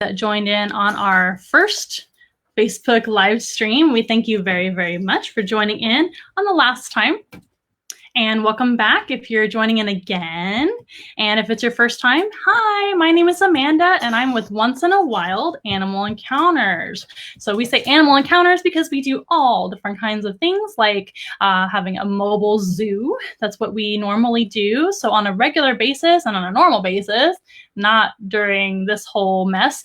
that joined in on our first Facebook live stream. We thank you very, very much for joining in on the last time. And welcome back if you're joining in again. And if it's your first time, hi, my name is Amanda and I'm with Once in a Wild Animal Encounters. So we say animal encounters because we do all different kinds of things like having a mobile zoo. That's what we normally do. So on a regular basis and on a normal basis, not during this whole mess,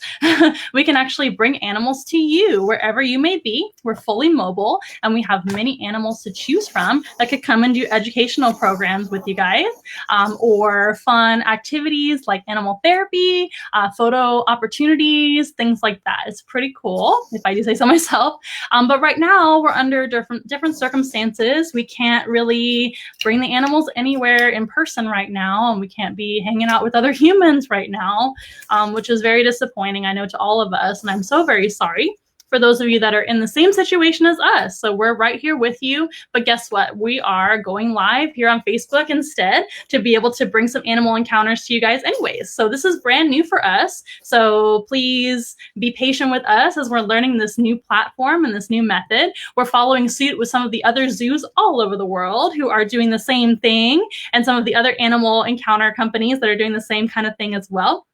we can actually bring animals to you wherever you may be. We're fully mobile and we have many animals to choose from that could come and do educational programs with you guys, or fun activities like animal therapy, photo opportunities, things like that. It's pretty cool, if I do say so myself. But right now we're under different circumstances. We can't really bring the animals anywhere in person right now, and we can't be hanging out with other humans right now, which is very disappointing, I know, to all of us, and I'm so very sorry for those of you that are in the same situation as us. So we're right here with you, but guess what? We are going live here on Facebook instead to be able to bring some animal encounters to you guys anyways. So this is brand new for us. So please be patient with us as we're learning this new platform and this new method. We're following suit with some of the other zoos all over the world who are doing the same thing, and some of the other animal encounter companies that are doing the same kind of thing as well.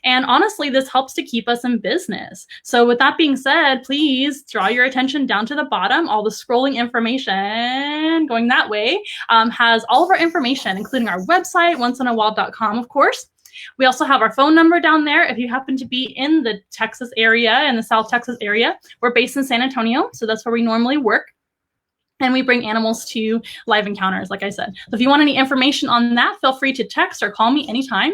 And honestly, this helps to keep us in business. So with that being said, please draw your attention down to the bottom. All the scrolling information going that way has all of our information, including our website, onceinawilds.com, of course. We also have our phone number down there. If you happen to be in the Texas area, in the South Texas area, we're based in San Antonio. So that's where we normally work. And we bring animals to live encounters, like I said. So if you want any information on that, feel free to text or call me anytime.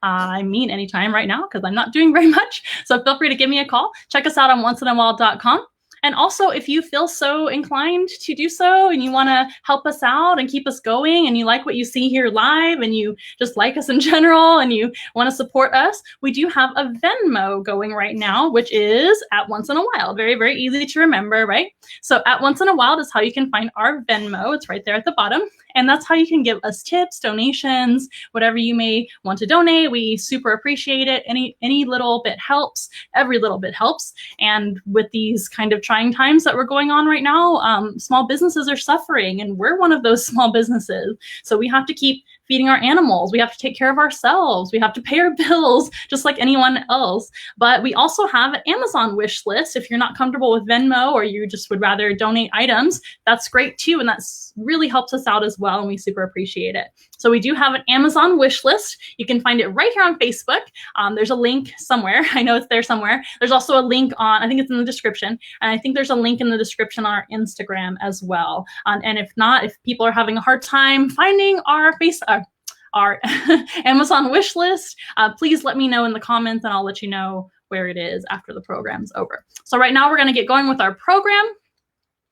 I mean anytime right now because I'm not doing very much. So feel free to give me a call. Check us out on onceinawilds.com. And also, if you feel so inclined to do so and you want to help us out and keep us going and you like what you see here live and you just like us in general and you want to support us, we do have a Venmo going right now, which is at Once in a Wild. Very, very easy to remember, right? So at Once in a Wild is how you can find our Venmo. It's right there at the bottom. And that's how you can give us tips, donations, whatever you may want to donate. We super appreciate it. Any little bit helps. Every little bit helps. And with these kind of trying times that we're going on right now, small businesses are suffering, and we're one of those small businesses. So we have to keep feeding our animals. We have to take care of ourselves. We have to pay our bills just like anyone else. But we also have an Amazon wish list. If you're not comfortable with Venmo or you just would rather donate items, that's great too. And that's really helps us out as well. And we super appreciate it. So we do have an Amazon wish list. You can find it right here on Facebook. There's a link somewhere. I know it's there somewhere. There's also a link on, I think it's in the description. And I think there's a link in the description on our Instagram as well. And if not, if people are having a hard time finding our our Amazon wish list, please let me know in the comments and I'll let you know where it is after the program's over. So right now we're going to get going with our program.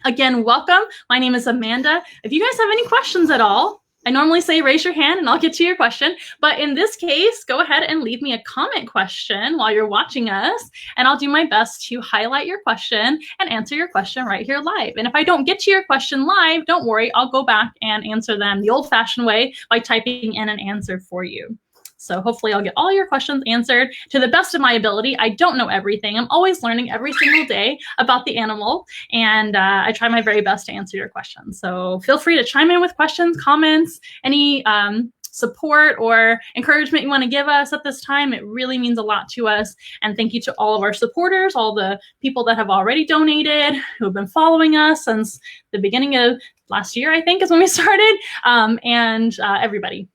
Again, welcome. My name is Amanda. If you guys have any questions at all, I normally say raise your hand and I'll get to your question. But in this case, go ahead and leave me a comment question while you're watching us. And I'll do my best to highlight your question and answer your question right here live. And if I don't get to your question live, don't worry. I'll go back and answer them the old-fashioned way by typing in an answer for you. So hopefully I'll get all your questions answered to the best of my ability. I don't know everything. I'm always learning every single day about the animal, and I try my very best to answer your questions. So feel free to chime in with questions, comments, any support or encouragement you want to give us at this time. It really means a lot to us. And thank you to all of our supporters, all the people that have already donated, who have been following us since the beginning of last year, I think is when we started, and everybody.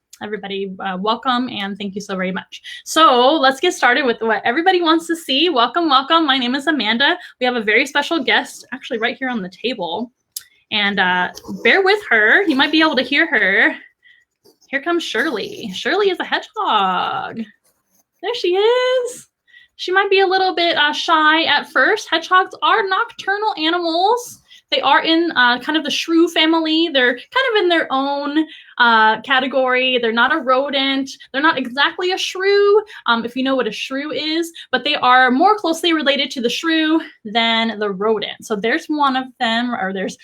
Welcome and thank you so very much. So let's get started with what everybody wants to see. Welcome, welcome. My name is Amanda. We have a very special guest actually right here on the table. And bear with her. You might be able to hear her. Here comes Shirley. Shirley is a hedgehog. There she is. She might be a little bit shy at first. Hedgehogs are nocturnal animals. They are in kind of the shrew family. They're kind of in their own category. They're not a rodent. They're not exactly a shrew, if you know what a shrew is, but they are more closely related to the shrew than the rodent. So there's one of them, or there's,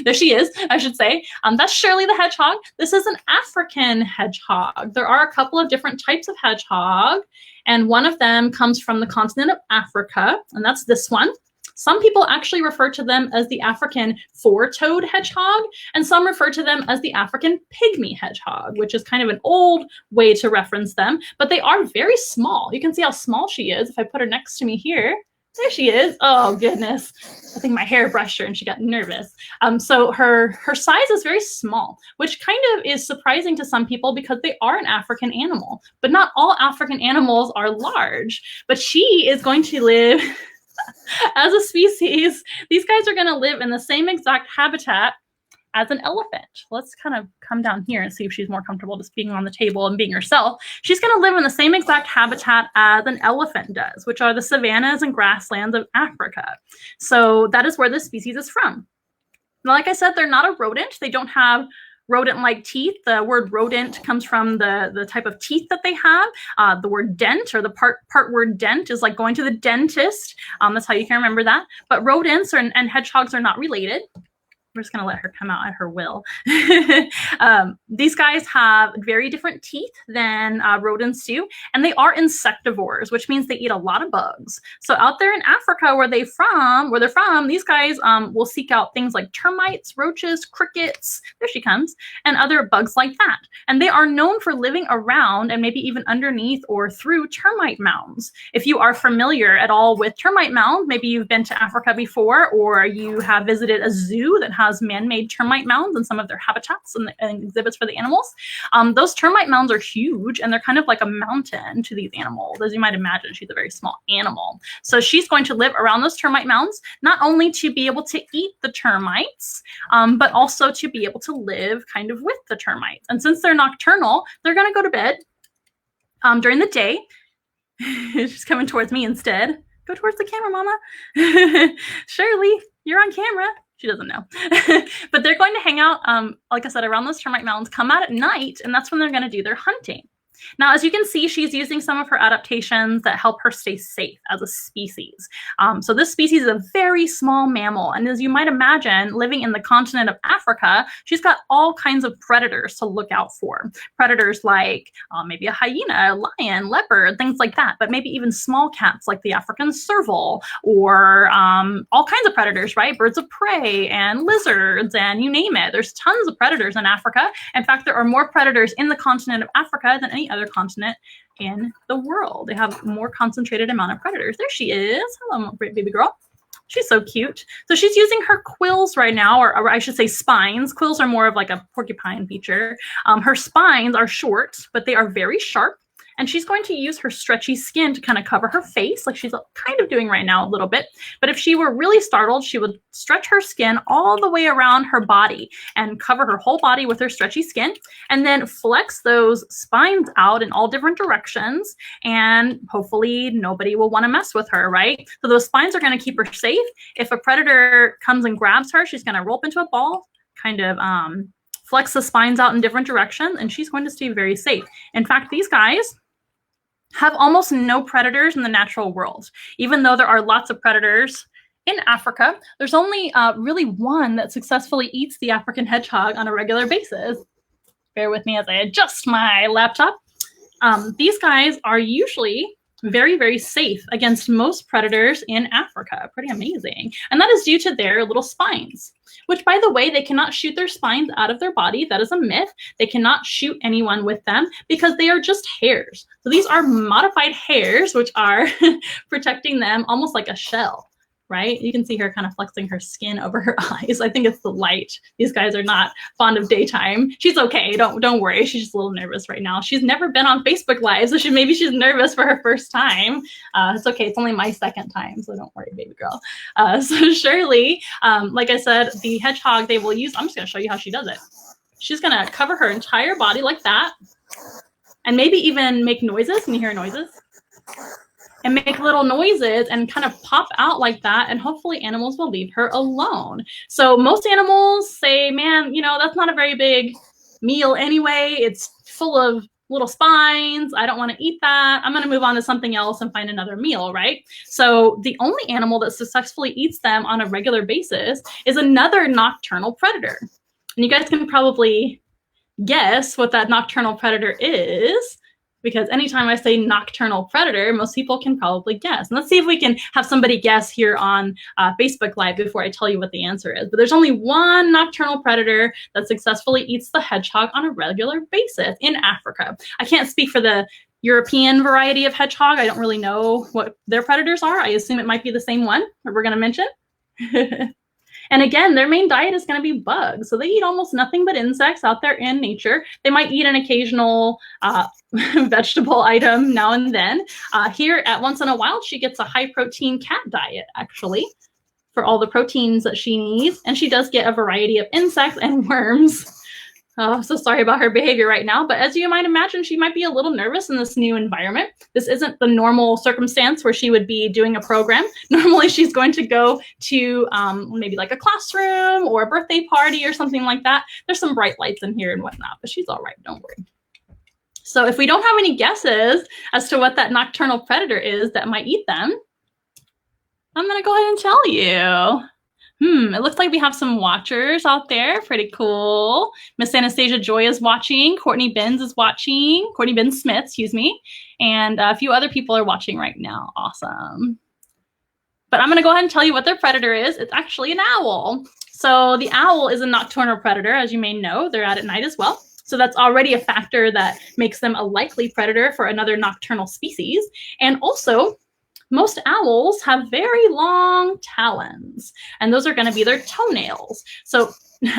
there she is, I should say. That's Shirley the hedgehog. This is an African hedgehog. There are a couple of different types of hedgehog, And one of them comes from the continent of Africa, and that's this one. Some people actually refer to them as the African four-toed hedgehog, and some refer to them as the African pygmy hedgehog, which is kind of an old way to reference them, but they are very small. You can see how small she is if I put her next to me here. There she is. Oh, goodness. I think my hair brushed her and she got nervous. So her size is very small, which kind of is surprising to some people because they are an African animal. But not all African animals are large. But she is going to live as a species. These guys are going to live in the same exact habitat as an elephant. Let's kind of come down here and see if she's more comfortable just being on the table and being herself. She's going to live in the same exact habitat as an elephant does, which are the savannas and grasslands of Africa. So that is where this species is from. Now, like I said, they're not a rodent. They don't have rodent-like teeth. The word rodent comes from the type of teeth that they have. The word dent, or the part word dent, is like going to the dentist. That's how you can remember that. But rodents and hedgehogs are not related. We're just going to let her come out at her will. These guys have very different teeth than rodents do, and they are insectivores, which means they eat a lot of bugs. So out there in Africa, where they're from, these guys will seek out things like termites, roaches, crickets, there she comes, and other bugs like that. And they are known for living around and maybe even underneath or through termite mounds. If you are familiar at all with termite mounds, maybe you've been to Africa before, or you have visited a zoo that has man-made termite mounds in some of their habitats and exhibits for the animals. Those termite mounds are huge, and they're kind of like a mountain to these animals. As you might imagine, she's a very small animal. So she's going to live around those termite mounds, not only to be able to eat the termites, but also to be able to live kind of with the termites. And since they're nocturnal, they're going to go to bed during the day. She's coming towards me instead. Go towards the camera, Mama. Shirley, you're on camera. She doesn't know. But they're going to hang out, like I said, around those termite mounds, come out at night, and that's when they're going to do their hunting. Now, as you can see, she's using some of her adaptations that help her stay safe as a species. So this species is a very small mammal. And as you might imagine, living in the continent of Africa, she's got all kinds of predators to look out for. Predators like maybe a hyena, a lion, leopard, things like that. But maybe even small cats like the African serval, or all kinds of predators, right? Birds of prey and lizards and you name it. There's tons of predators in Africa. In fact, there are more predators in the continent of Africa than any other continent in the world. They have more concentrated amount of predators. There she is. Hello, great baby girl. She's so cute. So she's using her quills right now, or I should say spines. Quills are more of like a porcupine feature. Her spines are short, but they are very sharp. And she's going to use her stretchy skin to kind of cover her face, like she's kind of doing right now a little bit. But if she were really startled, she would stretch her skin all the way around her body and cover her whole body with her stretchy skin, and then flex those spines out in all different directions. And hopefully nobody will want to mess with her, right? So those spines are going to keep her safe. If a predator comes and grabs her, she's going to roll up into a ball, kind of flex the spines out in different directions, and she's going to stay very safe. In fact, these guys have almost no predators in the natural world. Even though there are lots of predators in Africa, there's only really one that successfully eats the African hedgehog on a regular basis. Bear with me as I adjust my laptop. These guys are usually very, very safe against most predators in Africa. Pretty amazing. And that is due to their little spines, which, by the way, they cannot shoot their spines out of their body. That is a myth. They cannot shoot anyone with them because they are just hairs. So these are modified hairs, which are protecting them almost like a shell, right? You can see her kind of flexing her skin over her eyes. I think it's the light. These guys are not fond of daytime. She's okay. Don't worry. She's just a little nervous right now. She's never been on Facebook Live, so maybe she's nervous for her first time. It's okay. It's only my second time, so don't worry, baby girl. So Shirley, like I said, the hedgehog they will use, I'm just going to show you how she does it. She's going to cover her entire body like that, and maybe even make noises. Can you hear noises? And make little noises and kind of pop out like that, and hopefully animals will leave her alone. So most animals say, man, you know, that's not a very big meal anyway. It's full of little spines. I don't want to eat that. I'm going to move on to something else and find another meal, right? So the only animal that successfully eats them on a regular basis is another nocturnal predator. And you guys can probably guess what that nocturnal predator is. because anytime I say nocturnal predator, most people can probably guess. And let's see if we can have somebody guess here on Facebook Live before I tell you what the answer is. But there's only one nocturnal predator that successfully eats the hedgehog on a regular basis in Africa. I can't speak for the European variety of hedgehog. I don't really know what their predators are. I assume it might be the same one that we're going to mention. And again, their main diet is going to be bugs. So they eat almost nothing but insects out there in nature. They might eat an occasional vegetable item now and then. Here at Once in a Wild, she gets a high protein cat diet, actually, for all the proteins that she needs. And she does get a variety of insects and worms. Oh, so sorry about her behavior right now, but as you might imagine, she might be a little nervous in this new environment. This isn't the normal circumstance where she would be doing a program. Normally, she's going to go to maybe like a classroom or a birthday party or something like that. There's some bright lights in here and whatnot, but she's all right, don't worry. So if we don't have any guesses as to what that nocturnal predator is that might eat them, I'm gonna go ahead and tell you. It looks like we have some watchers out there. Pretty cool. Miss Anastasia Joy is watching. Courtney Benz is watching. Courtney Benz Smith, excuse me. And a few other people are watching right now. Awesome. But I'm going to go ahead and tell you what their predator is. It's actually an owl. So the owl is a nocturnal predator, as you may know. They're out at night as well. So that's already a factor that makes them a likely predator for another nocturnal species. And also, most owls have very long talons, and those are going to be their toenails. So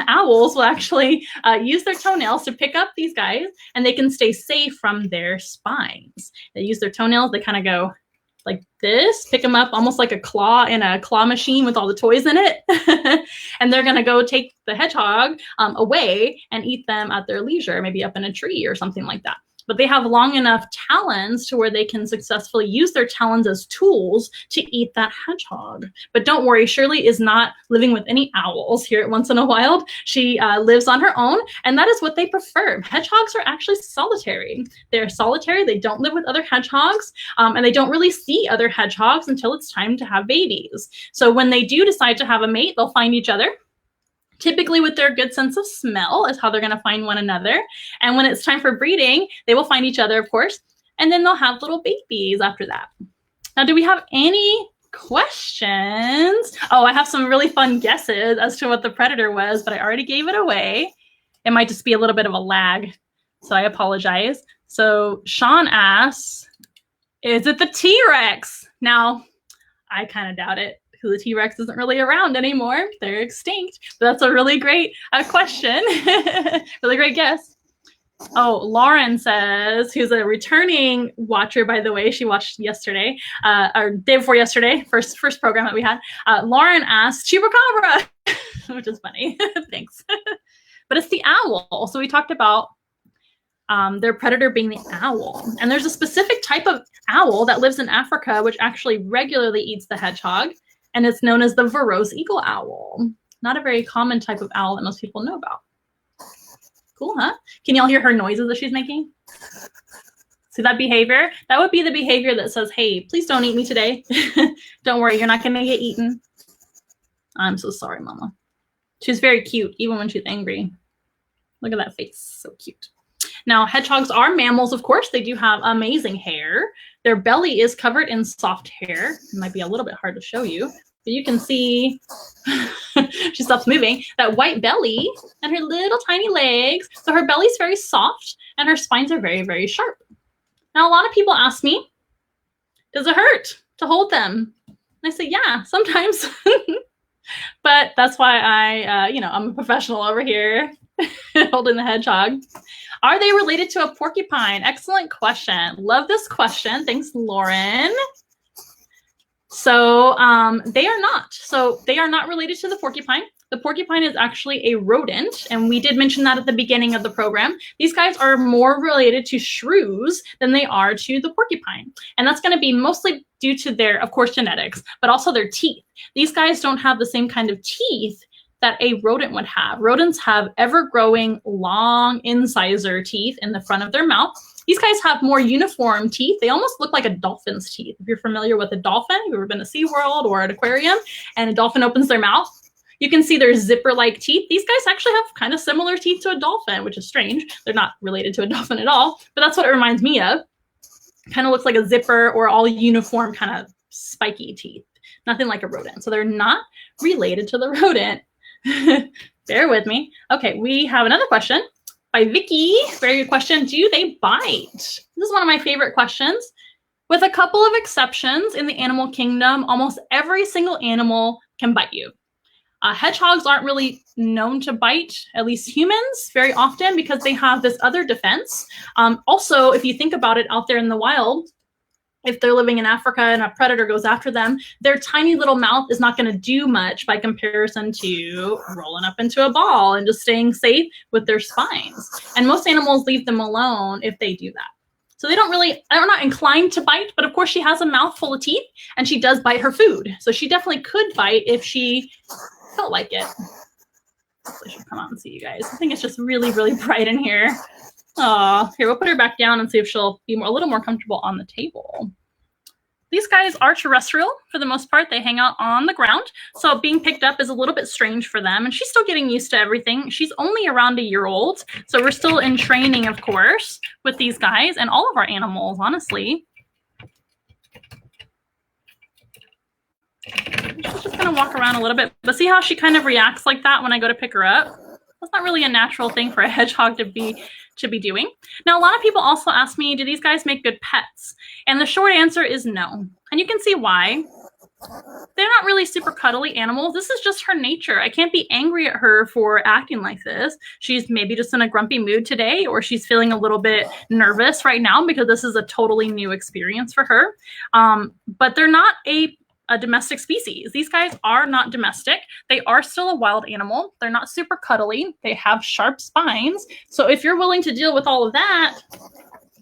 owls will actually use their toenails to pick up these guys, and they can stay safe from their spines. They use their toenails. They kind of go like this, pick them up almost like a claw in a claw machine with all the toys in it. And they're going to go take the hedgehog away and eat them at their leisure, maybe up in a tree or something like that. But they have long enough talons to where they can successfully use their talons as tools to eat that hedgehog. But don't worry, Shirley is not living with any owls here at Once in a Wild. She lives on her own, and that is what they prefer. Hedgehogs are actually solitary. They're solitary, they don't live with other hedgehogs, and they don't really see other hedgehogs until it's time to have babies. So when they do decide to have a mate, they'll find each other. Typically with their good sense of smell is how they're going to find one another. And when it's time for breeding, they will find each other, of course, and then they'll have little babies after that. Now, do we have any questions? Oh, I have some really fun guesses as to what the predator was, but I already gave it away. It might just be a little bit of a lag, so I apologize. So Sean asks, is it the T-Rex? Now, I kind of doubt it. The T-Rex isn't really around anymore. They're extinct. But that's a really great question. Really great guess. Oh, Lauren says, who's a returning watcher, by the way. She watched yesterday, or day before yesterday, first program that we had. Lauren asked, Chupacabra, which is funny. Thanks. But it's the owl. So we talked about their predator being the owl. And there's a specific type of owl that lives in Africa, which actually regularly eats the hedgehog. And it's known as the Verreaux's eagle owl. Not a very common type of owl that most people know about. Cool, huh? Can y'all hear her noises that she's making? See that behavior? That would be the behavior that says, hey, please don't eat me today. Don't worry, you're not going to get eaten. I'm so sorry, Mama. She's very cute, even when she's angry. Look at that face. So cute. Now, hedgehogs are mammals, of course. They do have amazing hair. Their belly is covered in soft hair. It might be a little bit hard to show you, but you can see, she stops moving, that white belly and her little tiny legs. So her belly's very soft and her spines are very, very sharp. Now, a lot of people ask me, does it hurt to hold them? And I say, yeah, sometimes. But that's why I'm a professional over here holding the hedgehog. Are they related to a porcupine? Excellent question. Love this question. Thanks, Lauren. So they are not. So they are not related to the porcupine. The porcupine is actually a rodent, and we did mention that at the beginning of the program. These guys are more related to shrews than they are to the porcupine. And that's going to be mostly due to their, of course, genetics, but also their teeth. These guys don't have the same kind of teeth that a rodent would have. Rodents have ever-growing, long incisor teeth in the front of their mouth. These guys have more uniform teeth. They almost look like a dolphin's teeth. If you're familiar with a dolphin, if you've ever been to SeaWorld or an aquarium, and a dolphin opens their mouth, you can see their zipper-like teeth. These guys actually have kind of similar teeth to a dolphin, which is strange. They're not related to a dolphin at all, but that's what it reminds me of. kind of looks like a zipper or all uniform kind of spiky teeth. Nothing like a rodent. So they're not related to the rodent. Bear with me. Okay, we have another question by Vicky. Very good question. Do they bite? This is one of my favorite questions. With a couple of exceptions in the animal kingdom, almost every single animal can bite you. Hedgehogs aren't really known to bite, at least humans, very often because they have this other defense. Also, if you think about it out there in the wild, if they're living in Africa and a predator goes after them, their tiny little mouth is not going to do much by comparison to rolling up into a ball and just staying safe with their spines. And most animals leave them alone if they do that. So they don't really, they're not inclined to bite, but of course she has a mouth full of teeth and she does bite her food. So she definitely could bite if she felt like it. I should come out and see you guys. I think it's just really, really bright in here. Oh, here, we'll put her back down and see if she'll be a little more comfortable on the table. These guys are terrestrial for the most part. They hang out on the ground. So being picked up is a little bit strange for them. And she's still getting used to everything. She's only around a year old. So we're still in training, of course, with these guys and all of our animals, honestly. She's just going to walk around a little bit. But see how she kind of reacts like that when I go to pick her up? That's not really a natural thing for a hedgehog to be doing. Now, a lot of people also ask me, do these guys make good pets? And the short answer is no. And you can see why. They're not really super cuddly animals. This is just her nature. I can't be angry at her for acting like this. She's maybe just in a grumpy mood today, or she's feeling a little bit nervous right now because this is a totally new experience for her. But they're not a domestic species. These guys are not domestic. They are still a wild animal. They're not super cuddly. They have sharp spines. So if you're willing to deal with all of that,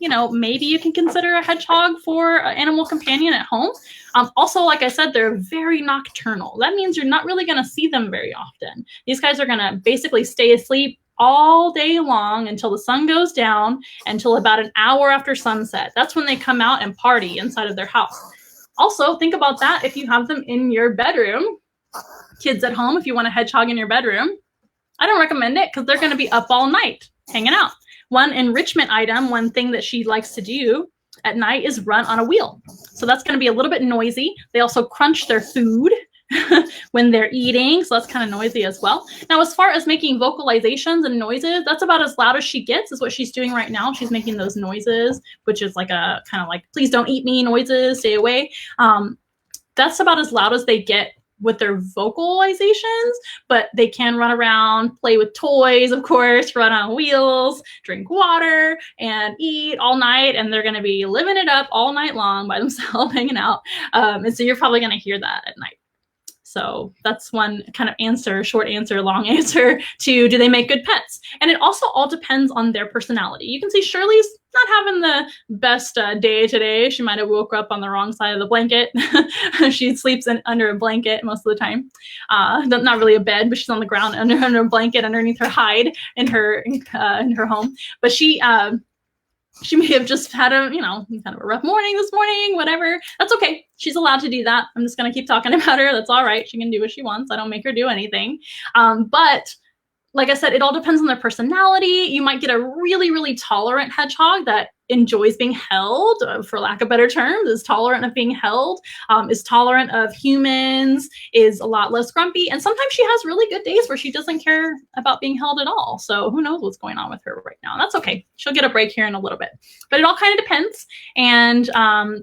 you know, maybe you can consider a hedgehog for an animal companion at home. Also, like I said, they're very nocturnal. That means you're not really going to see them very often. These guys are going to basically stay asleep all day long until the sun goes down, until about an hour after sunset. That's when they come out and party inside of their house. Also, think about that if you have them in your bedroom. Kids at home, if you want a hedgehog in your bedroom, I don't recommend it because they're going to be up all night hanging out. One enrichment item, one thing that she likes to do at night is run on a wheel. So that's going to be a little bit noisy. They also crunch their food when they're eating, so that's kind of noisy as well. Now, as far as making vocalizations and noises, that's about as loud as she gets is what she's doing right now. She's making those noises, which is like a kind of like, please don't eat me noises, stay away. That's about as loud as they get with their vocalizations, but they can run around, play with toys, of course, run on wheels, drink water, and eat all night, and they're going to be living it up all night long by themselves, hanging out. And so you're probably going to hear that at night. So that's one kind of answer, short answer, long answer to do they make good pets? And it also all depends on their personality. You can see Shirley's not having the best day today. She might have woke up on the wrong side of the blanket. She sleeps under a blanket most of the time. Not really a bed, but she's on the ground under a blanket underneath her hide in her home. But she may have just had a, kind of a rough morning this morning, whatever. That's okay. She's allowed to do that. I'm just going to keep talking about her. That's all right. She can do what she wants. I don't make her do anything. But like I said, it all depends on their personality. You might get a really, really tolerant hedgehog that enjoys being held, for lack of better terms, is tolerant of being held, is tolerant of humans, is a lot less grumpy. And sometimes she has really good days where she doesn't care about being held at all. So who knows what's going on with her right now. That's okay. She'll get a break here in a little bit. But it all kind of depends. And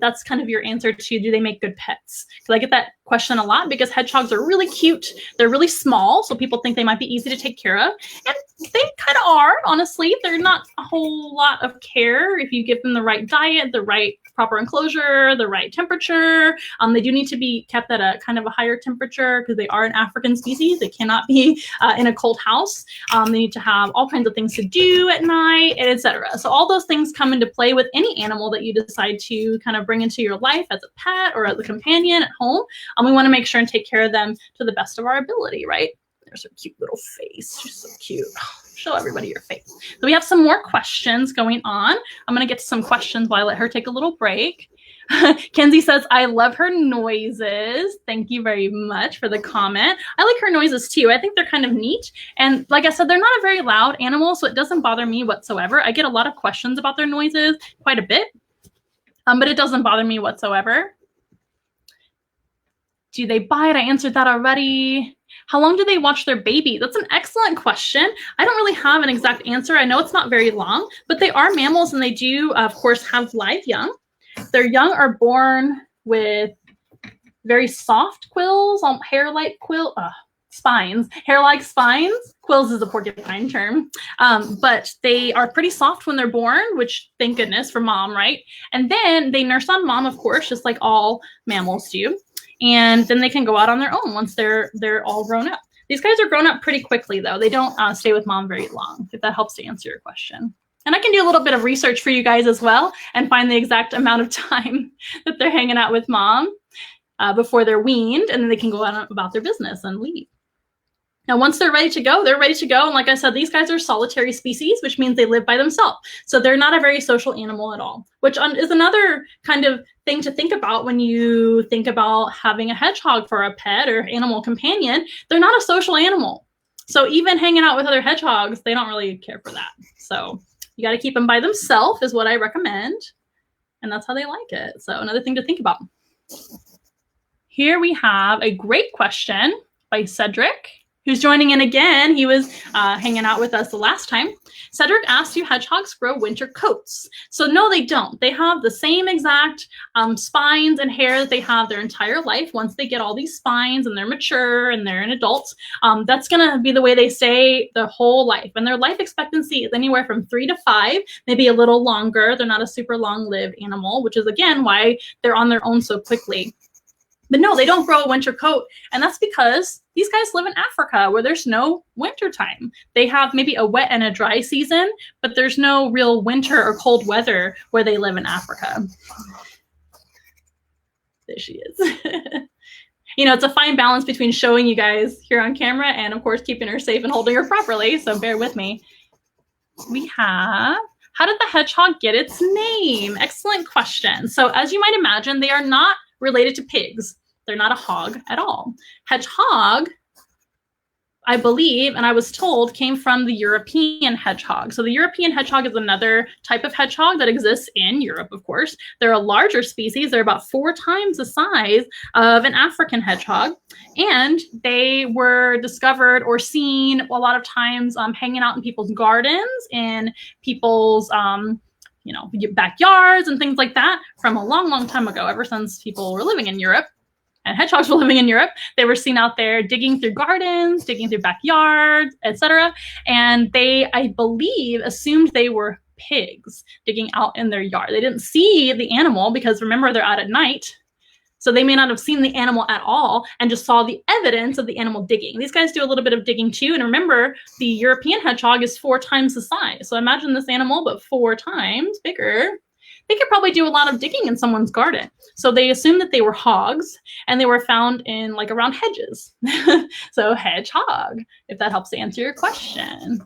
that's kind of your answer to, do they make good pets? Because I get that question a lot because hedgehogs are really cute. They're really small, so people think they might be easy to take care of. And they kind of are, honestly. They're not a whole lot of care if you give them the right diet, the right proper enclosure, the right temperature. They do need to be kept at a kind of a higher temperature because they are an African species. They cannot be in a cold house. They need to have all kinds of things to do at night, etc. So all those things come into play with any animal that you decide to kind of bring into your life as a pet or as a companion at home. We want to make sure and take care of them to the best of our ability, right? There's her cute little face. She's so cute. Show everybody your face. So we have some more questions going on. I'm going to get to some questions while I let her take a little break. Kenzie says, I love her noises. Thank you very much for the comment. I like her noises too. I think they're kind of neat. And like I said, they're not a very loud animal, so it doesn't bother me whatsoever. I get a lot of questions about their noises, quite a bit. But it doesn't bother me whatsoever. Do they bite? I answered that already. How long do they watch their baby? That's an excellent question. I don't really have an exact answer. I know it's not very long, but they are mammals and they do, of course, have live young. Their young are born with very soft quills, hair-like spines, hair-like spines. Quills is a porcupine term, but they are pretty soft when they're born, which thank goodness for mom, right? And then they nurse on mom, of course, just like all mammals do. And then they can go out on their own once they're all grown up. These guys are grown up pretty quickly, though. They don't stay with mom very long, if that helps to answer your question. And I can do a little bit of research for you guys as well and find the exact amount of time that they're hanging out with mom before they're weaned, and then they can go out about their business and leave. Now, once they're ready to go, they're ready to go. And like I said, these guys are solitary species, which means they live by themselves. So they're not a very social animal at all, which is another kind of thing to think about when you think about having a hedgehog for a pet or animal companion. They're not a social animal. So even hanging out with other hedgehogs, they don't really care for that. So you got to keep them by themselves is what I recommend. And that's how they like it. So another thing to think about. Here we have a great question by Cedric, who's joining in again. He was hanging out with us the last time. Cedric asked, do hedgehogs grow winter coats? So no, they don't. They have the same exact spines and hair that they have their entire life. Once they get all these spines and they're mature and they're an adult, that's going to be the way they stay their whole life. And their life expectancy is anywhere from 3 to 5, maybe a little longer. They're not a super long-lived animal, which is, again, why they're on their own so quickly. But no, they don't grow a winter coat. And that's because these guys live in Africa where there's no winter time. They have maybe a wet and a dry season, but there's no real winter or cold weather where they live in Africa. There she is. You know, it's a fine balance between showing you guys here on camera and, of course, keeping her safe and holding her properly. So bear with me. We have, how did the hedgehog get its name? Excellent question. So as you might imagine, they are not related to pigs. They're not a hog at all. Hedgehog, I believe, and I was told, came from the European hedgehog. So the European hedgehog is another type of hedgehog that exists in Europe, of course. They're a larger species. They're about 4 times the size of an African hedgehog. And they were discovered or seen a lot of times hanging out in people's gardens, in people's backyards and things like that from a long, long time ago, ever since people were living in Europe and hedgehogs were living in Europe. They were seen out there digging through gardens, digging through backyards, etc. And they, I believe, assumed they were pigs digging out in their yard. They didn't see the animal because, remember, they're out at night. So they may not have seen the animal at all and just saw the evidence of the animal digging. These guys do a little bit of digging too. And remember, the European hedgehog is 4 times the size. So imagine this animal, but 4 times bigger. They could probably do a lot of digging in someone's garden. So they assumed that they were hogs and they were found in like around hedges. So hedgehog, if that helps to answer your question.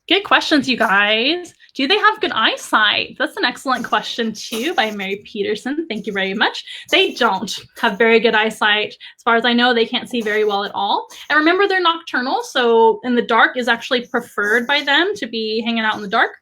Good questions, you guys. Do they have good eyesight? That's an excellent question too by Mary Peterson. Thank you very much. They don't have very good eyesight. As far as I know, they can't see very well at all. And remember, they're nocturnal, so in the dark is actually preferred by them to be hanging out in the dark.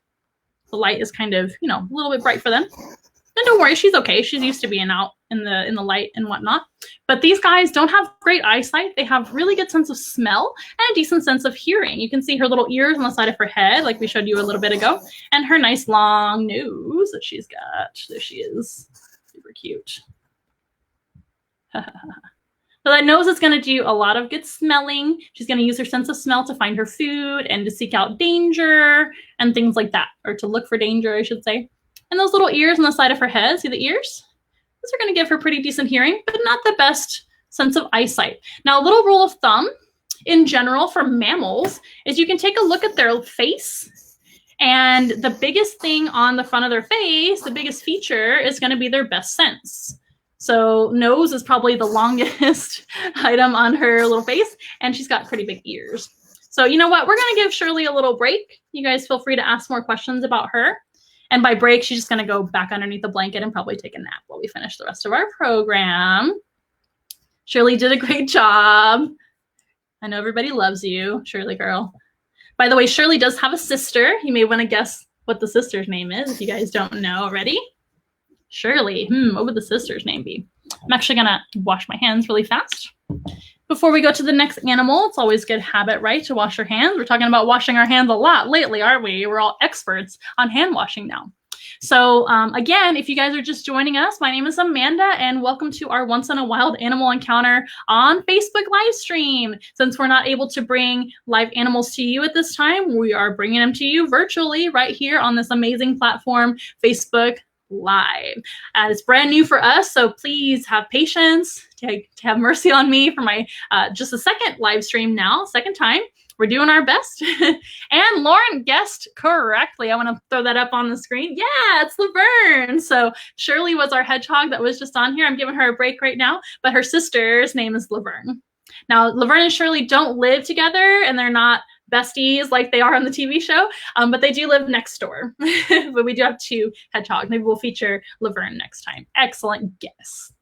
The light is kind of, a little bit bright for them. And don't worry, she's okay. She's used to being out in the light and whatnot. But these guys don't have great eyesight. They have really good sense of smell and a decent sense of hearing. You can see her little ears on the side of her head, like we showed you a little bit ago, and her nice long nose that she's got. There she is. Super cute. So that nose is going to do a lot of good smelling. She's going to use her sense of smell to find her food and to seek out danger and things like that, or to look for danger, I should say. And those little ears on the side of her head, see the ears? Those are going to give her pretty decent hearing, but not the best sense of eyesight. Now, a little rule of thumb in general for mammals is you can take a look at their face, and the biggest thing on the front of their face, the biggest feature, is going to be their best sense. So nose is probably the longest item on her little face, and she's got pretty big ears. So you know what? We're going to give Shirley a little break. You guys feel free to ask more questions about her. And by break, she's just going to go back underneath the blanket and probably take a nap while we finish the rest of our program. Shirley did a great job. I know everybody loves you, Shirley girl. By the way, Shirley does have a sister. You may want to guess what the sister's name is, if you guys don't know already. Shirley. What would the sister's name be? I'm actually going to wash my hands really fast. Before we go to the next animal, it's always good habit, right, to wash your hands. We're talking about washing our hands a lot lately, aren't we? We're all experts on hand washing now. So again, if you guys are just joining us, my name is Amanda, and welcome to our Once in a Wild Animal Encounter on Facebook live stream. Since we're not able to bring live animals to you at this time, we are bringing them to you virtually right here on this amazing platform, Facebook Live. It's brand new for us, so please have patience, to have mercy on me for my just a second live stream now, second time. We're doing our best. And Lauren guessed correctly. I want to throw that up on the screen. Yeah, it's Laverne. So Shirley was our hedgehog that was just on here. I'm giving her a break right now, but her sister's name is Laverne. Now, Laverne and Shirley don't live together, and they're not besties like they are on the TV show, but they do live next door. But we do have two hedgehogs. Maybe we'll feature Laverne next time. Excellent guess.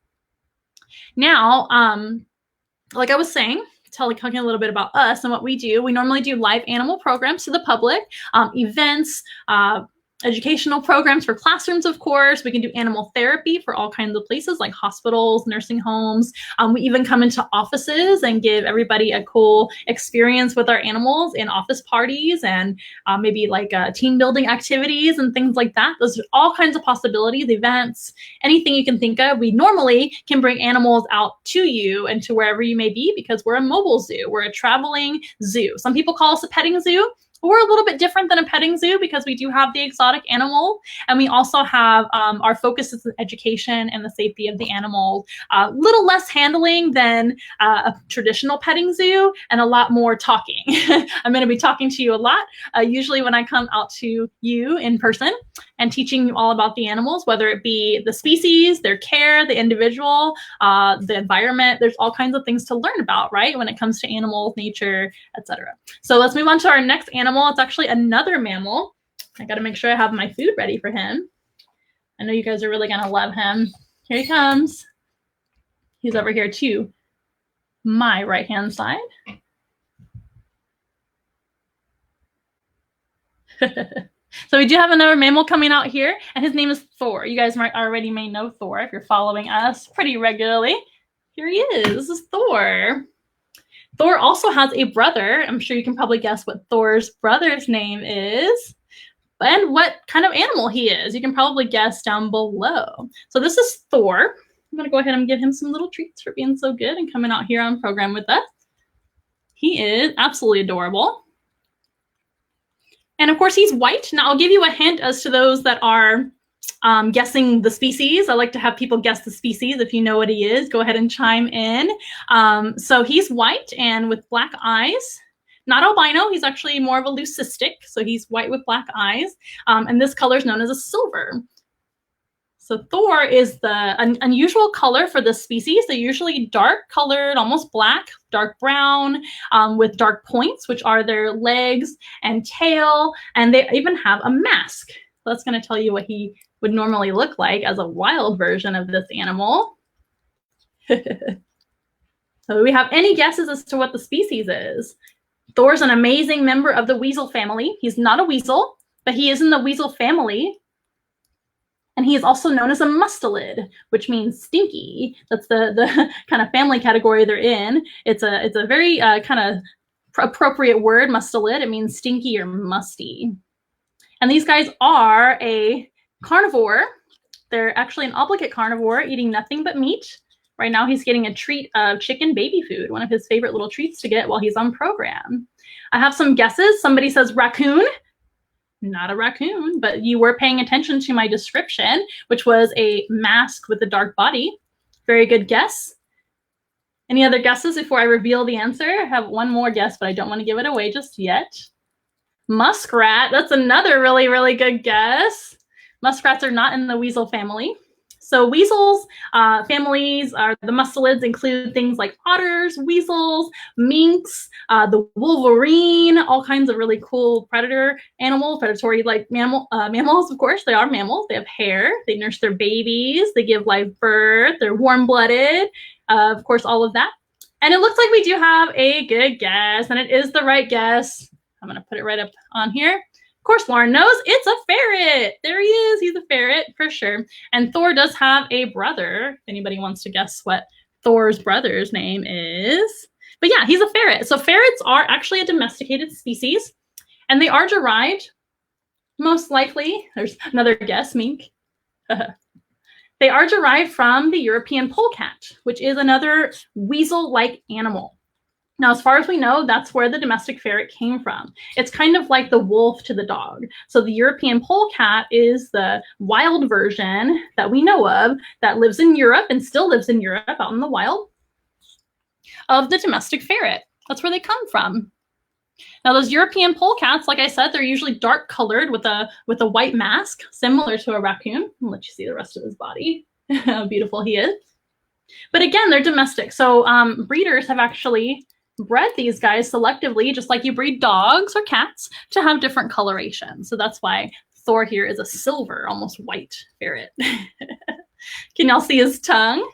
Now, like I was saying, talking a little bit about us and what we do. We normally do live animal programs to the public, events, educational programs for classrooms, of course. We can do animal therapy for all kinds of places like hospitals, nursing homes. We even come into offices and give everybody a cool experience with our animals in office parties and maybe like team building activities and things like that. Those are all kinds of possibilities, events, anything you can think of. We normally can bring animals out to you and to wherever you may be because we're a mobile zoo. We're a traveling zoo. Some people call us a petting zoo. We're a little bit different than a petting zoo because we do have the exotic animal, and we also have our focus is education and the safety of the animals. A little less handling than a traditional petting zoo, and a lot more talking. I'm going to be talking to you a lot, usually when I come out to you in person and teaching you all about the animals, whether it be the species, their care, the individual, the environment. There's all kinds of things to learn about, right, when it comes to animals, nature, etc. So let's move on to our next animal. It's actually another mammal. I got to make sure I have my food ready for him. I know you guys are really going to love him. Here he comes. He's over here to my right-hand side. So we do have another mammal coming out here, and his name is Thor. You guys already may know Thor if you're following us pretty regularly. Here he is. This is Thor. Thor also has a brother. I'm sure you can probably guess what Thor's brother's name is and what kind of animal he is. You can probably guess down below. So this is Thor. I'm going to go ahead and give him some little treats for being so good and coming out here on program with us. He is absolutely adorable. And of course, he's white. Now, I'll give you a hint as to those that are guessing the species. I like to have people guess the species. If you know what he is, go ahead and chime in. So he's white and with black eyes. Not albino. He's actually more of a leucistic. So he's white with black eyes. And this color is known as a silver. So Thor is the unusual color for this species. They're usually dark colored, almost black, dark brown, with dark points, which are their legs and tail. And they even have a mask. So that's going to tell you what he would normally look like as a wild version of this animal. So do we have any guesses as to what the species is? Thor's an amazing member of the weasel family. He's not a weasel, but he is in the weasel family. And he is also known as a mustelid, which means stinky. That's the kind of family category they're in. It's a very kind of appropriate word, mustelid. It means stinky or musty. And these guys are a carnivore. They're actually an obligate carnivore, eating nothing but meat. Right now he's getting a treat of chicken baby food, one of his favorite little treats to get while he's on program. I have some guesses. Somebody says raccoon. Not a raccoon, but you were paying attention to my description, which was a mask with a dark body. Very good guess. Any other guesses before I reveal the answer? I have one more guess, but I don't want to give it away just yet. Muskrat. That's another really, really good guess. Muskrats are not in the weasel family. So weasels, families, are the mustelids include things like otters, weasels, minks, the wolverine, all kinds of really cool predator animals, predatory like mammals, of course. They are mammals. They have hair. They nurse their babies. They give live birth. They're warm-blooded, of course, all of that. And it looks like we do have a good guess, and it is the right guess. I'm going to put it right up on here. Of course, Lauren knows it's a ferret. There he is. He's a ferret for sure. And Thor does have a brother. If anybody wants to guess what Thor's brother's name is. But yeah, he's a ferret. So ferrets are actually a domesticated species, and they are derived, most likely, there's another guess, mink. They are derived from the European polecat, which is another weasel-like animal. Now, as far as we know, that's where the domestic ferret came from. It's kind of like the wolf to the dog. So the European polecat is the wild version that we know of that lives in Europe and still lives in Europe out in the wild of the domestic ferret. That's where they come from. Now, those European polecats, like I said, they're usually dark colored with a white mask, similar to a raccoon. I'll let you see the rest of his body. How beautiful he is. But again, they're domestic. So breeders have actually bred these guys selectively, just like you breed dogs or cats, to have different coloration. So that's why Thor here is a silver, almost white ferret. Can y'all see his tongue?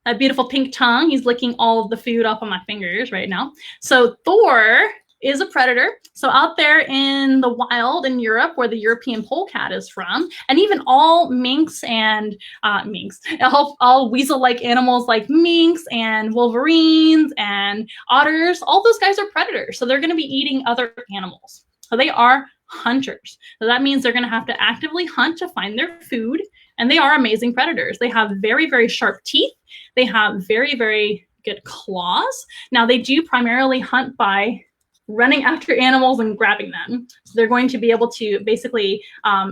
A beautiful pink tongue. He's licking all of the food off of my fingers right now. So Thor is a predator. So out there in the wild in Europe, where the European polecat is from, and even all minks and all weasel-like animals like minks and wolverines and otters, all those guys are predators. So they're going to be eating other animals. So they are hunters. So that means they're going to have to actively hunt to find their food. And they are amazing predators. They have very, very sharp teeth. They have very, very good claws. Now, they do primarily hunt by running after animals and grabbing them. So they're going to be able to basically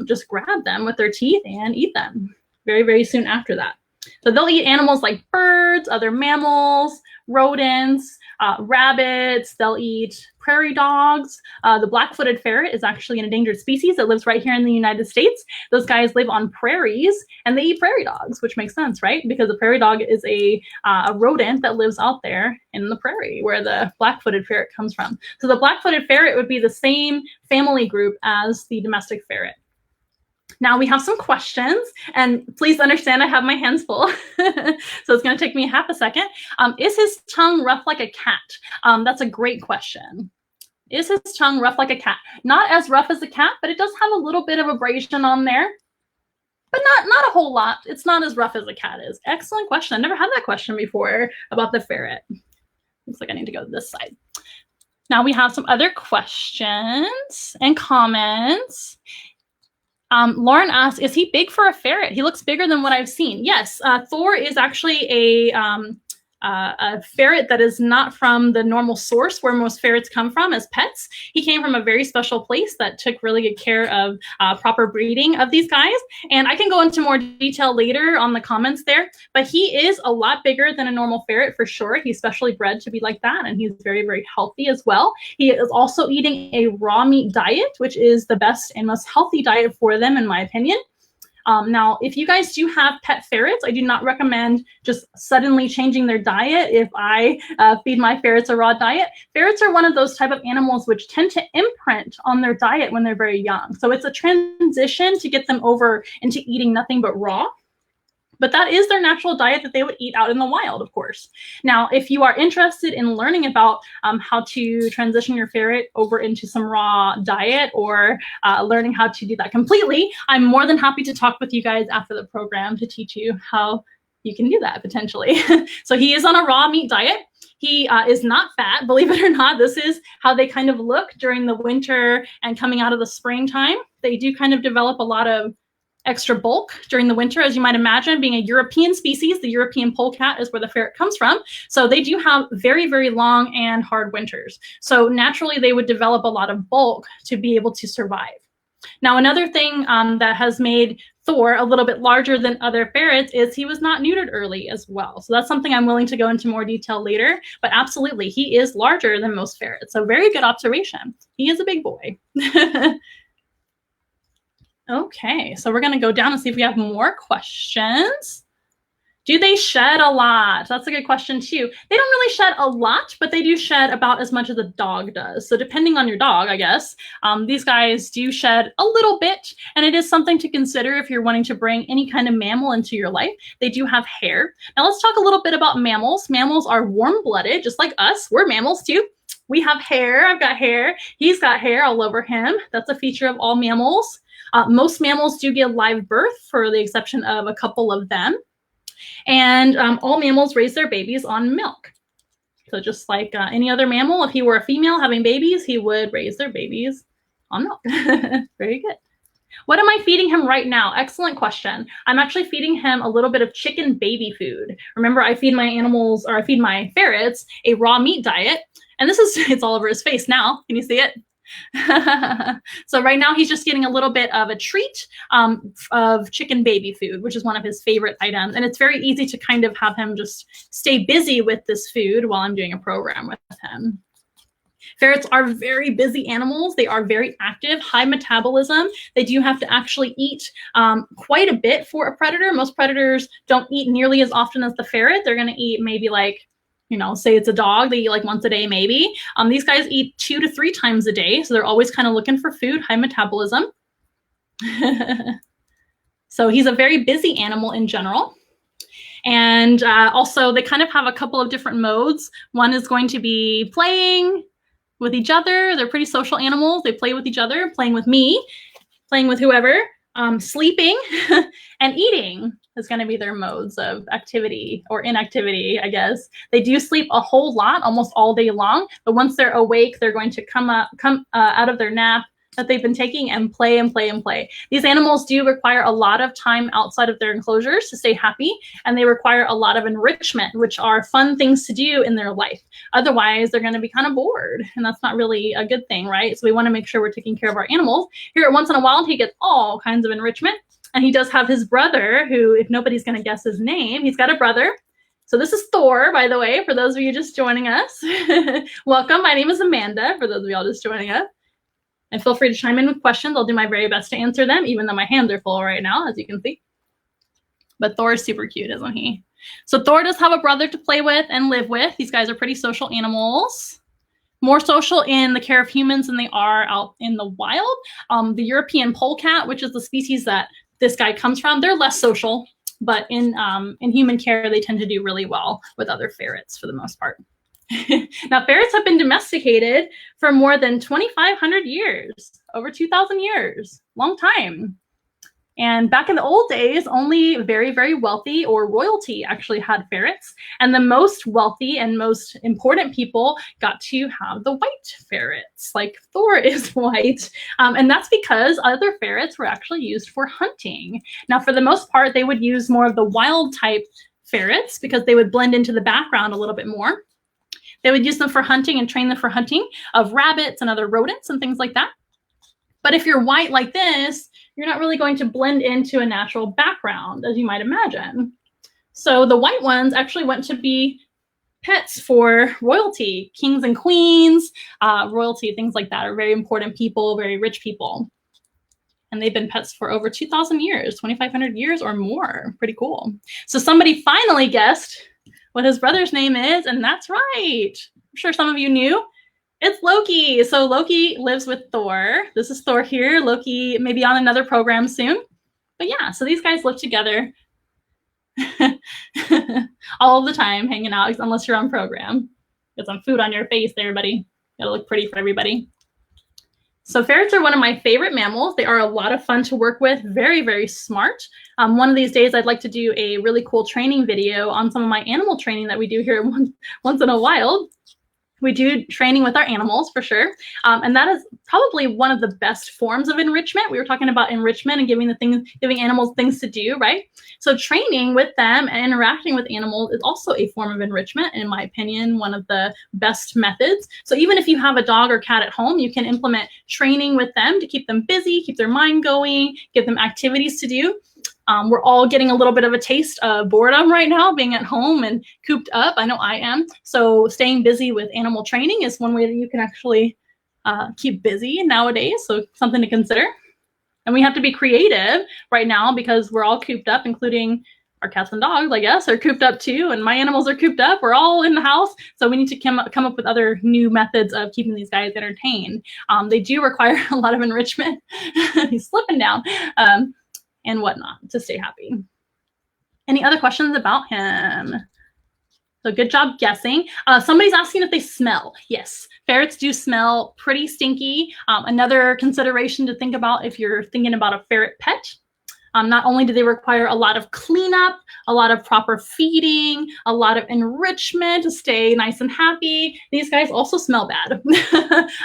just grab them with their teeth and eat them very, very soon after that. So they'll eat animals like birds, other mammals, rodents, rabbits. They'll eat prairie dogs. The black-footed ferret is actually an endangered species that lives right here in the United States. Those guys live on prairies, and they eat prairie dogs, which makes sense, right? Because a prairie dog is a rodent that lives out there in the prairie where the black-footed ferret comes from. So the black-footed ferret would be the same family group as the domestic ferret. Now we have some questions, and please understand I have my hands full, so it's going to take me half a second. Is his tongue rough like a cat? That's a great question. Is his tongue rough like a cat? Not as rough as a cat, but it does have a little bit of abrasion on there, but not a whole lot. It's not as rough as a cat is. Excellent question. I've never had that question before about the ferret. Looks like I need to go to this side. Now we have some other questions and comments. Lauren asks, is he big for a ferret? He looks bigger than what I've seen. Yes, Thor is actually a ferret that is not from the normal source where most ferrets come from as pets. He came from a very special place that took really good care of proper breeding of these guys. And I can go into more detail later on the comments there, but he is a lot bigger than a normal ferret for sure. He's specially bred to be like that, and he's very, very healthy as well. He is also eating a raw meat diet, which is the best and most healthy diet for them, in my opinion. Now, if you guys do have pet ferrets, I do not recommend just suddenly changing their diet if I feed my ferrets a raw diet. Ferrets are one of those type of animals which tend to imprint on their diet when they're very young. So it's a transition to get them over into eating nothing but raw. But that is their natural diet that they would eat out in the wild, of course. Now, if you are interested in learning about how to transition your ferret over into some raw diet or learning how to do that completely, I'm more than happy to talk with you guys after the program to teach you how you can do that potentially. So he is on a raw meat diet. He is not fat, believe it or not. This is how they kind of look during the winter and coming out of the springtime. They do kind of develop a lot of extra bulk during the winter, as you might imagine. Being a European species, the European polecat is where the ferret comes from. So they do have very, very long and hard winters. So naturally, they would develop a lot of bulk to be able to survive. Now, another thing that has made Thor a little bit larger than other ferrets is he was not neutered early as well. So that's something I'm willing to go into more detail later. But absolutely, he is larger than most ferrets. So very good observation. He is a big boy. Okay, so we're going to go down and see if we have more questions. Do they shed a lot? That's a good question too. They don't really shed a lot, but they do shed about as much as a dog does. So depending on your dog, I guess, these guys do shed a little bit, and it is something to consider if you're wanting to bring any kind of mammal into your life. They do have hair. Now let's talk a little bit about mammals. Mammals are warm-blooded, just like us. We're mammals too. We have hair. I've got hair. He's got hair all over him. That's a feature of all mammals. Most mammals do give live birth, for the exception of a couple of them. And all mammals raise their babies on milk. So just like any other mammal, if he were a female having babies, he would raise their babies on milk. Very good. What am I feeding him right now? Excellent question. I'm actually feeding him a little bit of chicken baby food. Remember, I feed my animals, or I feed my ferrets, a raw meat diet. And this is, it's all over his face now. Can you see it? So right now he's just getting a little bit of a treat of chicken baby food, which is one of his favorite items. And it's very easy to kind of have him just stay busy with this food while I'm doing a program with him. Ferrets are very busy animals. They are very active, high metabolism. They do have to actually eat quite a bit for a predator. Most predators don't eat nearly as often as the ferret. They're going to eat maybe like, you know, say it's a dog, they eat like once a day maybe. These guys eat 2 to 3 times a day. So they're always kind of looking for food, high metabolism. So he's a very busy animal in general. And also they kind of have a couple of different modes. One is going to be playing with each other. They're pretty social animals. They play with each other, playing with me, playing with whoever, sleeping, and eating is going to be their modes of activity or inactivity, I guess. They do sleep a whole lot, almost all day long, but once they're awake, they're going to come out of their nap that they've been taking and play and play and play. These animals do require a lot of time outside of their enclosures to stay happy, and they require a lot of enrichment, which are fun things to do in their life. Otherwise, they're going to be kind of bored, and that's not really a good thing, right? So we want to make sure we're taking care of our animals. Here, once in a while, he gets all kinds of enrichment, and he does have his brother, who, if nobody's going to guess his name, he's got a brother. So this is Thor, by the way, for those of you just joining us. Welcome. My name is Amanda, for those of y'all just joining us. And feel free to chime in with questions. I'll do my very best to answer them, even though my hands are full right now, as you can see. But Thor is super cute, isn't he? So Thor does have a brother to play with and live with. These guys are pretty social animals. More social in the care of humans than they are out in the wild. The European polecat, which is the species that this guy comes from, they're less social. But in human care, they tend to do really well with other ferrets for the most part. Now, ferrets have been domesticated for more than 2,500 years, over 2,000 years, long time. And back in the old days, only very, very wealthy or royalty actually had ferrets. And the most wealthy and most important people got to have the white ferrets, like Thor is white. And that's because other ferrets were actually used for hunting. Now, for the most part, they would use more of the wild type ferrets because they would blend into the background a little bit more. They would use them for hunting and train them for hunting of rabbits and other rodents and things like that. But if you're white like this, you're not really going to blend into a natural background, as you might imagine. So the white ones actually went to be pets for royalty, kings and queens, royalty, things like that are very important people, very rich people. And they've been pets for over 2,000 years, 2,500 years or more. Pretty cool. So somebody finally guessed what his brother's name is, and that's right. I'm sure some of you knew. It's Loki. So Loki lives with Thor. This is Thor here. Loki may be on another program soon. But yeah, so these guys live together all the time, hanging out, unless you're on program. Get some food on your face there, buddy. Gotta look pretty for everybody. So ferrets are one of my favorite mammals. They are a lot of fun to work with, very, very smart. One of these days, I'd like to do a really cool training video on some of my animal training that we do here once in a while. We do training with our animals for sure. And that is probably one of the best forms of enrichment. We were talking about enrichment and giving animals things to do, right? So training with them and interacting with animals is also a form of enrichment, in my opinion, one of the best methods. So even if you have a dog or cat at home, you can implement training with them to keep them busy, keep their mind going, give them activities to do. We're all getting a little bit of a taste of boredom right now, being at home and cooped up. I know I am. So staying busy with animal training is one way that you can actually keep busy nowadays. So something to consider. And we have to be creative right now because we're all cooped up, including our cats and dogs, I guess, are cooped up too. And my animals are cooped up. We're all in the house. So we need to come up with other new methods of keeping these guys entertained. They do require a lot of enrichment. He's slipping down. And whatnot to stay happy. Any other questions about him? So good job guessing. Somebody's asking if they smell. Yes, ferrets do smell pretty stinky. Another consideration to think about if you're thinking about a ferret pet. Not only do they require a lot of cleanup, a lot of proper feeding, a lot of enrichment to stay nice and happy, these guys also smell bad.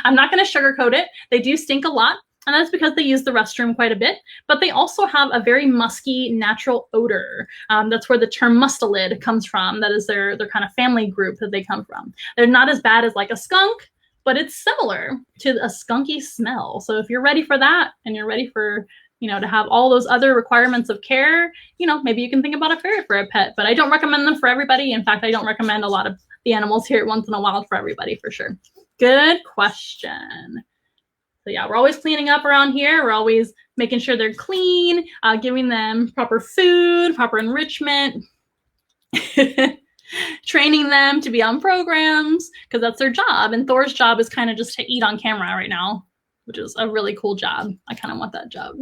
I'm not going to sugarcoat it. They do stink a lot. And that's because they use the restroom quite a bit, but they also have a very musky natural odor. That's where the term mustelid comes from. That is their kind of family group that they come from. They're not as bad as like a skunk, but it's similar to a skunky smell. So if you're ready for that and you're ready for, to have all those other requirements of care, maybe you can think about a ferret for a pet, but I don't recommend them for everybody. In fact, I don't recommend a lot of the animals here once in a while for everybody for sure. Good question. So yeah, we're always cleaning up around here. We're always making sure they're clean, giving them proper food, proper enrichment, training them to be on programs because that's their job. And Thor's job is kind of just to eat on camera right now, which is a really cool job. I kind of want that job.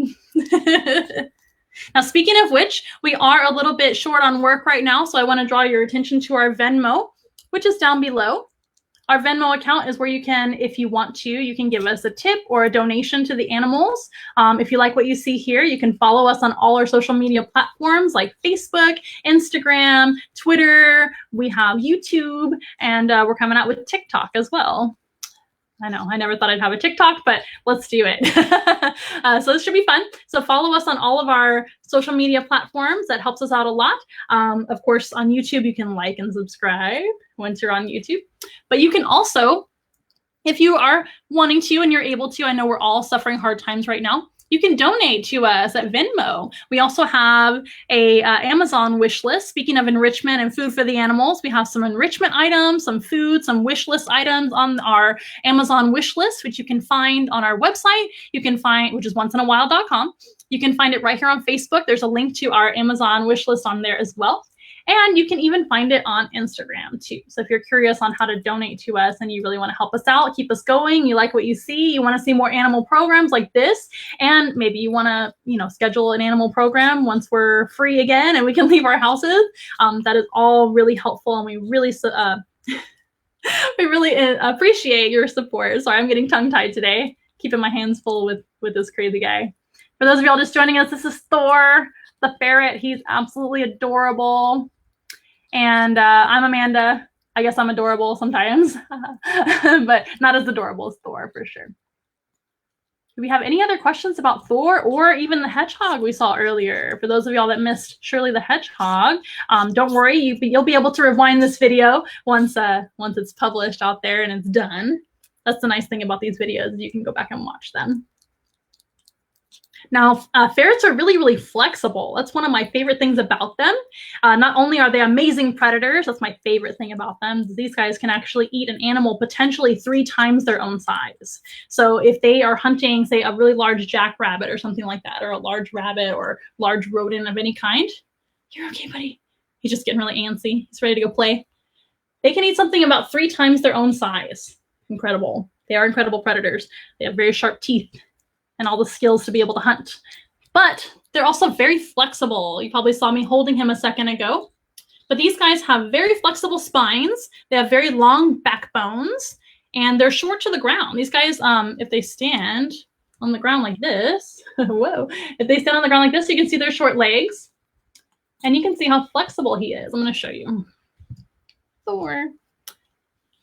Now, speaking of which, we are a little bit short on work right now. So I want to draw your attention to our Venmo, which is down below. Our Venmo account is where you can, if you want to, you can give us a tip or a donation to the animals. If you like what you see here, you can follow us on all our social media platforms like Facebook, Instagram, Twitter. We have YouTube, and we're coming out with TikTok as well. I know, I never thought I'd have a TikTok, but let's do it. So this should be fun. So follow us on all of our social media platforms. That helps us out a lot. Of course, on YouTube, you can like and subscribe once you're on YouTube. But you can also, if you are wanting to and you're able to, I know we're all suffering hard times right now, you can donate to us at Venmo. We also have a Amazon wish list. Speaking of enrichment and food for the animals, we have some enrichment items, some food, some wish list items on our Amazon wish list, which you can find on our website. You can find, which is onceinaWhile.com. You can find it right here on Facebook. There's a link to our Amazon wish list on there as well. And you can even find it on Instagram too. So if you're curious on how to donate to us and you really want to help us out, keep us going, you like what you see, you want to see more animal programs like this, and maybe you want to, schedule an animal program once we're free again and we can leave our houses, that is all really helpful, and we really appreciate your support. Sorry, I'm getting tongue-tied today, keeping my hands full with this crazy guy. For those of y'all just joining us, this is Thor, the ferret. He's absolutely adorable. And I'm Amanda. I guess I'm adorable sometimes, but not as adorable as Thor for sure. Do we have any other questions about Thor or even the hedgehog we saw earlier? For those of y'all that missed Shirley the hedgehog, don't worry, you'll be able to rewind this video once it's published out there and it's done. That's the nice thing about these videos, you can go back and watch them. Now, ferrets are really, really flexible. That's one of my favorite things about them. Not only are they amazing predators, that's my favorite thing about them. These guys can actually eat an animal potentially 3 times their own size. So if they are hunting, say, a really large jackrabbit or something like that, or a large rabbit or large rodent of any kind, you're okay, buddy. He's just getting really antsy. He's ready to go play. They can eat something about 3 times their own size. Incredible. They are incredible predators. They have very sharp teeth and all the skills to be able to hunt. But they're also very flexible. You probably saw me holding him a second ago. But these guys have very flexible spines. They have very long backbones, and they're short to the ground. These guys, if they stand on the ground like this, whoa, if they stand on the ground like this, you can see their short legs, and you can see how flexible he is. I'm gonna show you. Thor.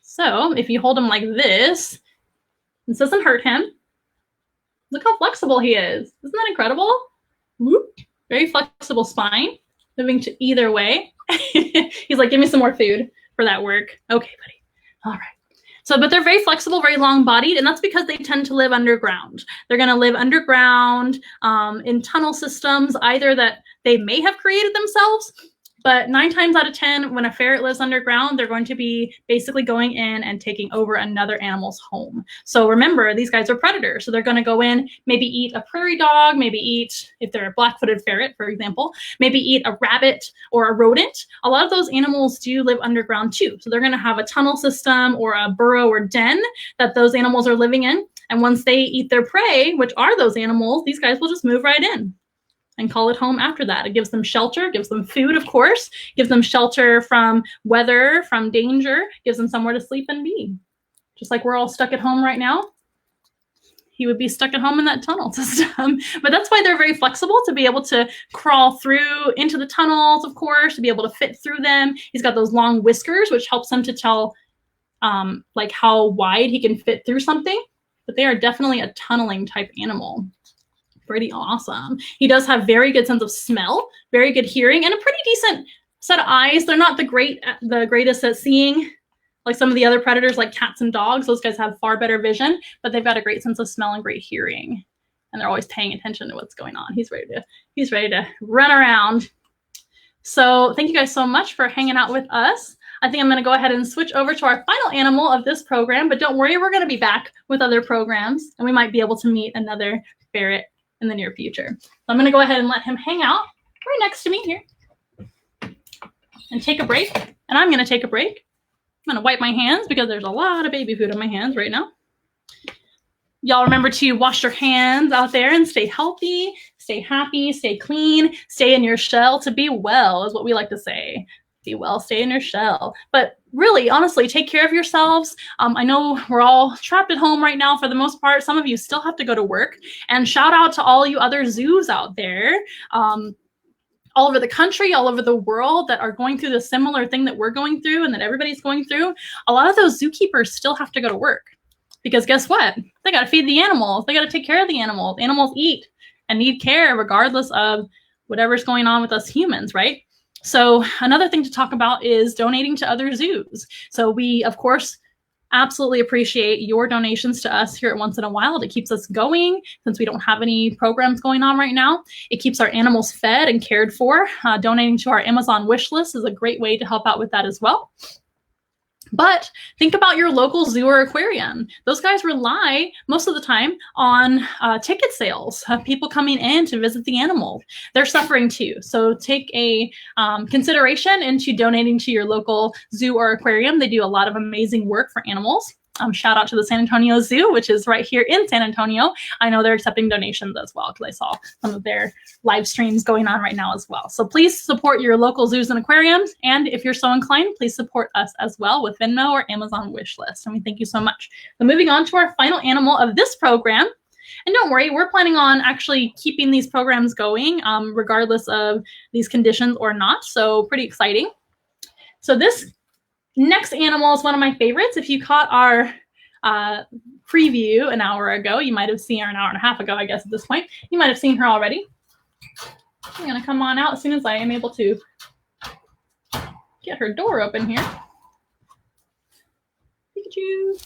So if you hold him like this, this doesn't hurt him. Look how flexible he is. Isn't that incredible? Whoop. Very flexible spine, moving to either way. He's like, give me some more food for that work. Okay, buddy. All right. So, but they're very flexible, very long-bodied, and that's because they tend to live underground. They're going to live underground in tunnel systems, either that they may have created themselves, but 9 times out of 10, when a ferret lives underground, they're going to be basically going in and taking over another animal's home. So remember, these guys are predators. So they're going to go in, maybe eat a prairie dog, maybe eat, if they're a black-footed ferret, for example, maybe eat a rabbit or a rodent. A lot of those animals do live underground too. So they're going to have a tunnel system or a burrow or den that those animals are living in. And once they eat their prey, which are those animals, these guys will just move right in. and call it home after that. It gives them shelter, gives them food, of course, gives them shelter from weather, from danger, gives them somewhere to sleep and be. Just like we're all stuck at home right now, he would be stuck at home in that tunnel system. But that's why they're very flexible, to be able to crawl through into the tunnels, of course, to be able to fit through them. He's got those long whiskers, which helps him to tell like how wide he can fit through something. But they are definitely a tunneling type animal. Pretty awesome. He does have very good sense of smell, very good hearing, and a pretty decent set of eyes. They're not the greatest at seeing, like some of the other predators, like cats and dogs. Those guys have far better vision, but they've got a great sense of smell and great hearing, and they're always paying attention to what's going on. He's ready to run around. So thank you guys so much for hanging out with us. I think I'm going to go ahead and switch over to our final animal of this program, but don't worry, we're going to be back with other programs, and we might be able to meet another ferret in the near future. So I'm going to go ahead and let him hang out right next to me here and take a break. And I'm going to take a break. I'm going to wipe my hands because there's a lot of baby food on my hands right now. Y'all remember to wash your hands out there and stay healthy, stay happy, stay clean, stay in your shell. To be well is what we like to say. Be well, stay in your shell. But really, honestly, take care of yourselves. I know we're all trapped at home right now for the most part. Some of you still have to go to work. And shout out to all you other zoos out there, all over the country, all over the world, that are going through the similar thing that we're going through and that everybody's going through. A lot of those zookeepers still have to go to work, because guess what? They got to feed the animals. They got to take care of the animals. Animals eat and need care regardless of whatever's going on with us humans, right? So another thing to talk about is donating to other zoos. So we, of course, absolutely appreciate your donations to us here at Once in a Wild. It keeps us going since we don't have any programs going on right now. It keeps our animals fed and cared for. Donating to our Amazon wish list is a great way to help out with that as well. But think about your local zoo or aquarium. Those guys rely most of the time on ticket sales, people coming in to visit the animals. They're suffering too. So take a consideration into donating to your local zoo or aquarium. They do a lot of amazing work for animals. Shout out to the San Antonio Zoo, which is right here in San Antonio. I know they're accepting donations as well, because I saw some of their live streams going on right now as well. So please support your local zoos and aquariums. And if you're so inclined, please support us as well with Venmo or Amazon wishlist. And we thank you so much. So moving on to our final animal of this program. And don't worry, we're planning on actually keeping these programs going regardless of these conditions or not. So pretty exciting. So this next animal is one of my favorites. If you caught our preview an hour ago, you might have seen her an hour and a half ago, I guess at this point. You might have seen her already. I'm going to come on out as soon as I am able to get her door open here. Pikachu.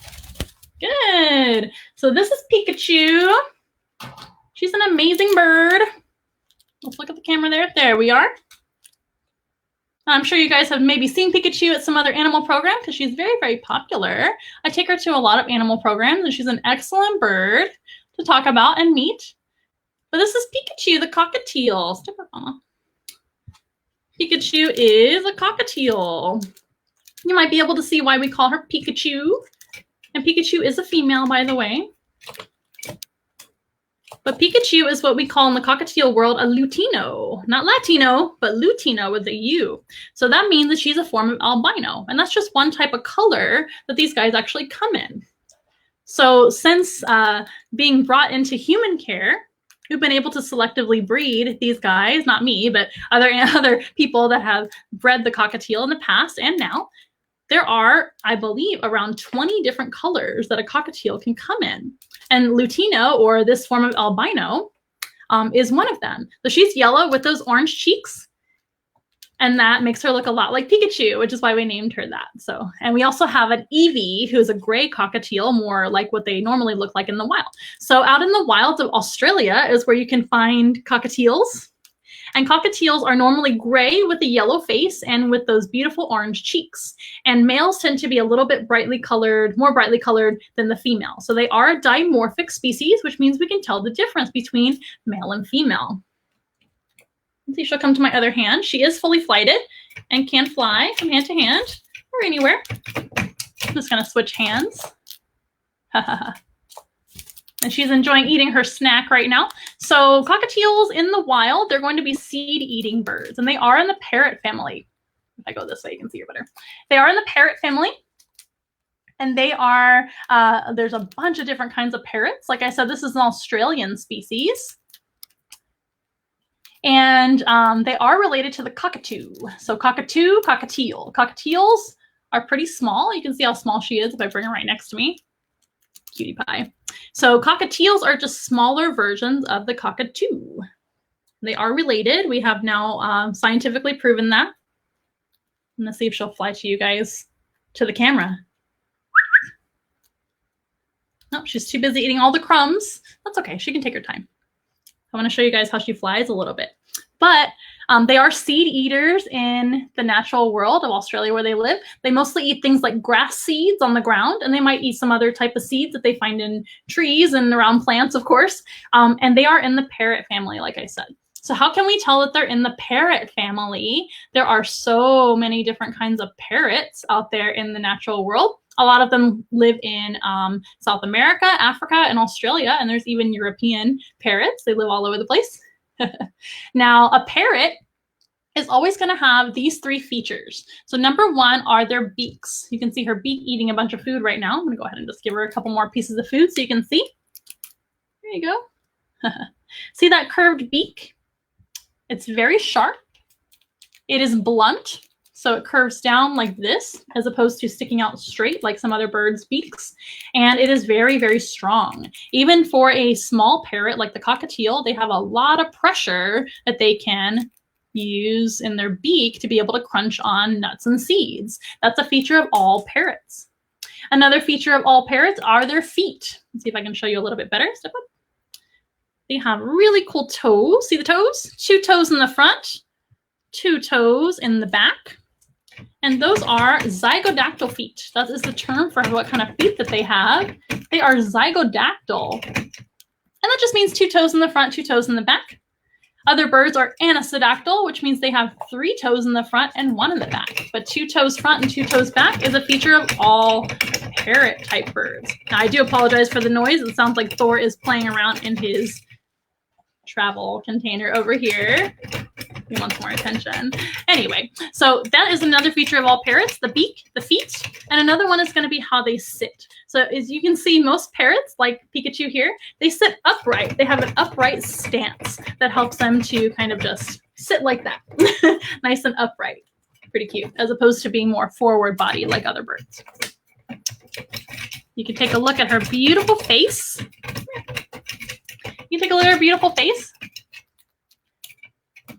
Good. So this is Pikachu. She's an amazing bird. Let's look at the camera there. There we are. I'm sure you guys have maybe seen Pikachu at some other animal program because she's very, very popular. I take her to a lot of animal programs, and she's an excellent bird to talk about and meet. But this is Pikachu, the cockatiel. Stick her on. Pikachu is a cockatiel. You might be able to see why we call her Pikachu. And Pikachu is a female, by the way. But Pikachu is what we call in the cockatiel world a lutino. Not Latino, but lutino with a U. So that means that she's a form of albino. And that's just one type of color that these guys actually come in. So since being brought into human care, we've been able to selectively breed these guys, not me, but other people that have bred the cockatiel in the past and now. There are, I believe, around 20 different colors that a cockatiel can come in. And lutino, or this form of albino, is one of them. So she's yellow with those orange cheeks. And that makes her look a lot like Pikachu, which is why we named her that. So, and we also have an Eevee, who is a gray cockatiel, more like what they normally look like in the wild. So out in the wilds of Australia is where you can find cockatiels. And cockatiels are normally gray with a yellow face and with those beautiful orange cheeks. And males tend to be a little bit brightly colored, more brightly colored than the female. So they are a dimorphic species, which means we can tell the difference between male and female. Let's see, she'll come to my other hand. She is fully flighted and can fly from hand to hand or anywhere. I'm just going to switch hands. There And she's enjoying eating her snack right now. So cockatiels in the wild, they're going to be seed-eating birds, and they are in the parrot family. If I go this way, you can see her better. They are in the parrot family. And they are, there's a bunch of different kinds of parrots. Like I said, this is an Australian species. And they are related to the cockatoo. So cockatoo, cockatiel. Cockatiels are pretty small. You can see how small she is if I bring her right next to me. Cutie pie. So cockatiels are just smaller versions of the cockatoo. They are related. We have now scientifically proven that. I'm gonna see if she'll fly to you guys, to the camera. No, she's too busy eating all the crumbs. That's okay, she can take her time. I wanna show you guys how she flies a little bit. But they are seed eaters in the natural world of Australia where they live. They mostly eat things like grass seeds on the ground, and they might eat some other type of seeds that they find in trees and around plants, of course. And they are in the parrot family, like I said. So how can we tell that they're in the parrot family? There are so many different kinds of parrots out there in the natural world. A lot of them live in South America, Africa, and Australia, and there's even European parrots. They live all over the place. Now, a parrot is always going to have these three features. So number one are their beaks. You can see her beak eating a bunch of food right now. I'm going to go ahead and just give her a couple more pieces of food so you can see. There you go. See that curved beak? It's very sharp. It is blunt, so it curves down like this as opposed to sticking out straight like some other birds' beaks. And it is very, very strong. Even for a small parrot like the cockatiel, they have a lot of pressure that they can use in their beak to be able to crunch on nuts and seeds. That's a feature of all parrots. Another feature of all parrots are their feet. Let's see if I can show you a little bit better. Step up. They have really cool toes. See the toes? 2 toes in the front, 2 toes in the back. And those are zygodactyl feet. That is the term for what kind of feet that they have. They are zygodactyl. And that just means 2 toes in the front, 2 toes in the back. Other birds are anisodactyl, which means they have 3 toes in the front and 1 in the back. But 2 toes front and 2 toes back is a feature of all parrot type birds. Now, I do apologize for the noise. It sounds like Thor is playing around in his travel container over here. He wants more attention. Anyway, so that is another feature of all parrots, the beak, the feet, and another one is going to be how they sit. So as you can see, most parrots, like Pikachu here, they sit upright. They have an upright stance that helps them to kind of just sit like that, nice and upright. Pretty cute, as opposed to being more forward body like other birds. You can take a look at her beautiful face. You take a look at her beautiful face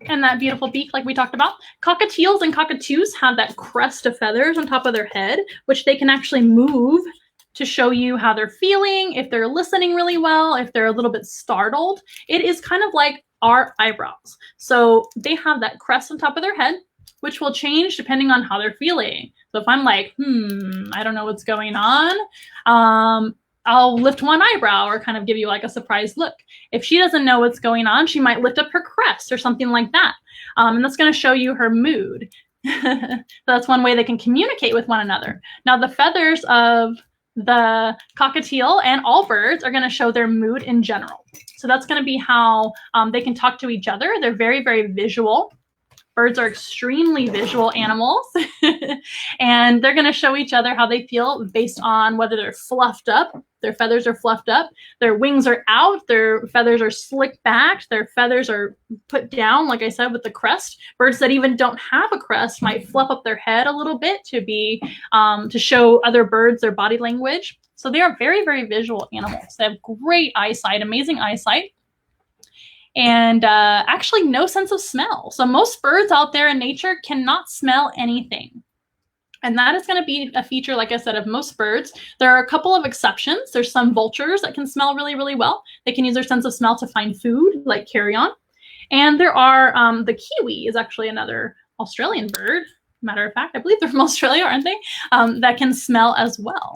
and that beautiful beak like we talked about. Cockatiels and cockatoos have that crest of feathers on top of their head, which they can actually move to show you how they're feeling, if they're listening really well, if they're a little bit startled. It is kind of like our eyebrows. So they have that crest on top of their head, which will change depending on how they're feeling. So if I'm like, I don't know what's going on, I'll lift one eyebrow or kind of give you like a surprised look. If she doesn't know what's going on, she might lift up her crest or something like that. And that's going to show you her mood. So that's one way they can communicate with one another. Now, the feathers of the cockatiel and all birds are going to show their mood in general. So that's going to be how they can talk to each other. They're very, very visual. Birds are extremely visual animals, and they're going to show each other how they feel based on whether they're fluffed up, their feathers are fluffed up, their wings are out, their feathers are slicked back, their feathers are put down, like I said, with the crest. Birds that even don't have a crest might fluff up their head a little bit to be to show other birds their body language. So they are very, very visual animals. They have great eyesight, amazing eyesight. And actually no sense of smell. So most birds out there in nature cannot smell anything. And that is going to be a feature, like I said, of most birds. There are a couple of exceptions. There's some vultures that can smell really, really well. They can use their sense of smell to find food, like carrion. And there are, the kiwi is actually another Australian bird. Matter of fact, I believe they're from Australia, aren't they? That can smell as well.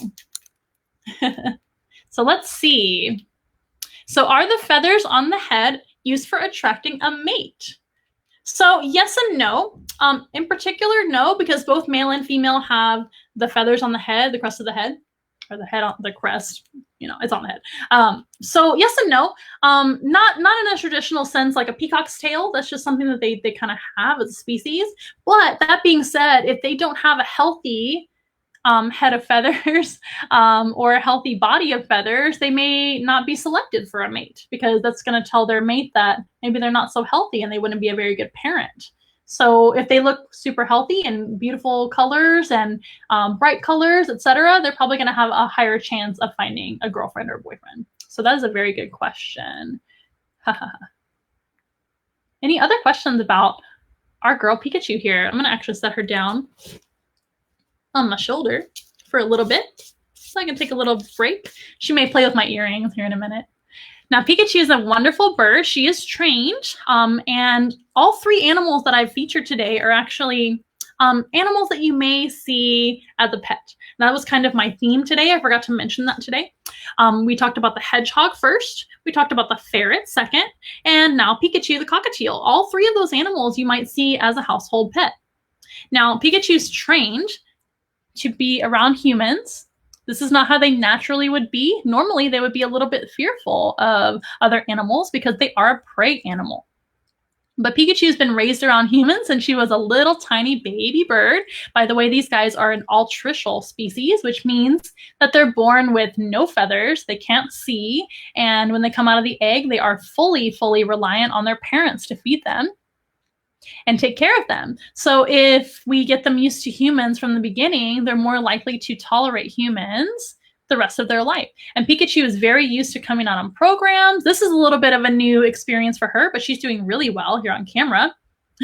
So let's see. So are the feathers on the head used for attracting a mate? So yes and no. In particular, no, because both male and female have the feathers on the head, the crest of the head, or the head on the crest, you know, it's on the head. So yes and no. Not in a traditional sense like a peacock's tail. That's just something that they kind of have as a species. But that being said, if they don't have a healthy head of feathers or a healthy body of feathers, they may not be selected for a mate, because that's going to tell their mate that maybe they're not so healthy and they wouldn't be a very good parent. So if they look super healthy and beautiful colors and bright colors, etc., they're probably going to have a higher chance of finding a girlfriend or boyfriend. So that is a very good question. Any other questions about our girl Pikachu here? I'm going to actually set her down on my shoulder for a little bit so I can take a little break. She may play with my earrings here in a minute. Now, Pikachu is a wonderful bird. She is trained, and all three animals that I've featured today are actually animals that you may see as a pet. And that was kind of my theme today. I forgot to mention that today. We talked about the hedgehog first. We talked about the ferret second. And now Pikachu, the cockatiel. All three of those animals you might see as a household pet. Now, Pikachu's trained to be around humans. This is not how they naturally would be. Normally, they would be a little bit fearful of other animals because they are a prey animal. But Pikachu's been raised around humans since she was a little tiny baby bird. By the way, these guys are an altricial species, which means that they're born with no feathers, they can't see, and when they come out of the egg, they are fully reliant on their parents to feed them and take care of them. So if we get them used to humans from the beginning, they're more likely to tolerate humans the rest of their life. And Pikachu is very used to coming out on programs. This is a little bit of a new experience for her, but she's doing really well here on camera,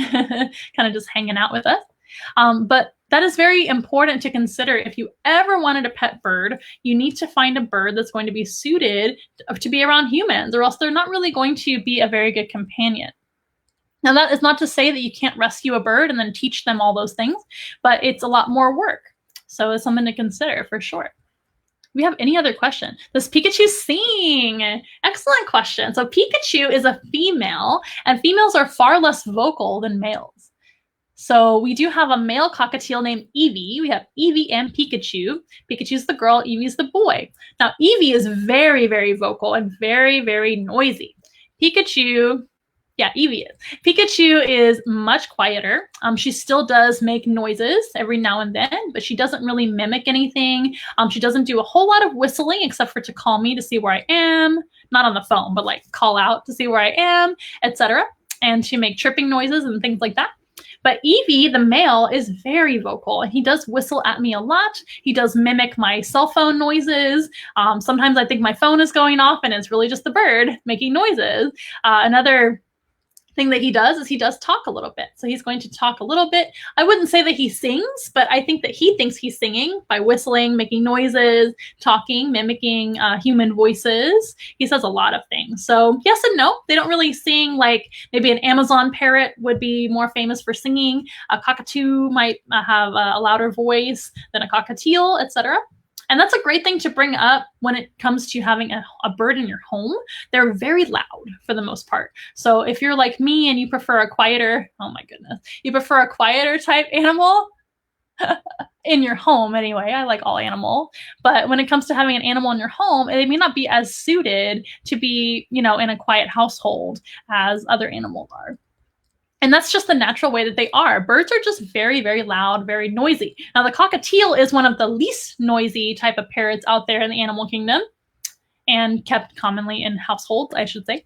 kind of just hanging out with us. But that is very important to consider. If you ever wanted a pet bird, you need to find a bird that's going to be suited to be around humans, or else they're not really going to be a very good companion. Now, that is not to say that you can't rescue a bird and then teach them all those things, but it's a lot more work. So it's something to consider for sure. We have any other question? Does Pikachu sing? Excellent question. So Pikachu is a female, and females are far less vocal than males. So we do have a male cockatiel named Eevee. We have Eevee and Pikachu. Pikachu's the girl, Eevee's the boy. Now, Eevee is very vocal and very noisy. Pikachu... Yeah, Eevee is. Pikachu is much quieter. She still does make noises every now and then, but she doesn't really mimic anything. She doesn't do a whole lot of whistling except for to call me to see where I am. Not on the phone, but like call out to see where I am, etc. And to make chirping noises and things like that. But Eevee, the male, is very vocal, and he does whistle at me a lot. He does mimic my cell phone noises. Sometimes I think my phone is going off, and it's really just the bird making noises. Another thing that he does is he does talk a little bit. So he's going to talk a little bit. I wouldn't say that he sings, but I think that he thinks he's singing by whistling, making noises, talking, mimicking human voices. He says a lot of things. So yes and no. They don't really sing like maybe an Amazon parrot would be more famous for singing. A cockatoo might have a louder voice than a cockatiel, etc. And that's a great thing to bring up when it comes to having a bird in your home. They're very loud for the most part. So if you're like me and you prefer a quieter, oh my goodness, you prefer a quieter type animal in your home anyway. I like all animal. But when it comes to having an animal in your home, it may not be as suited to be, you know, in a quiet household as other animals are. And that's just the natural way that they are. Birds are just very loud, very noisy. Now, the cockatiel is one of the least noisy type of parrots out there in the animal kingdom, and kept commonly in households, I should say,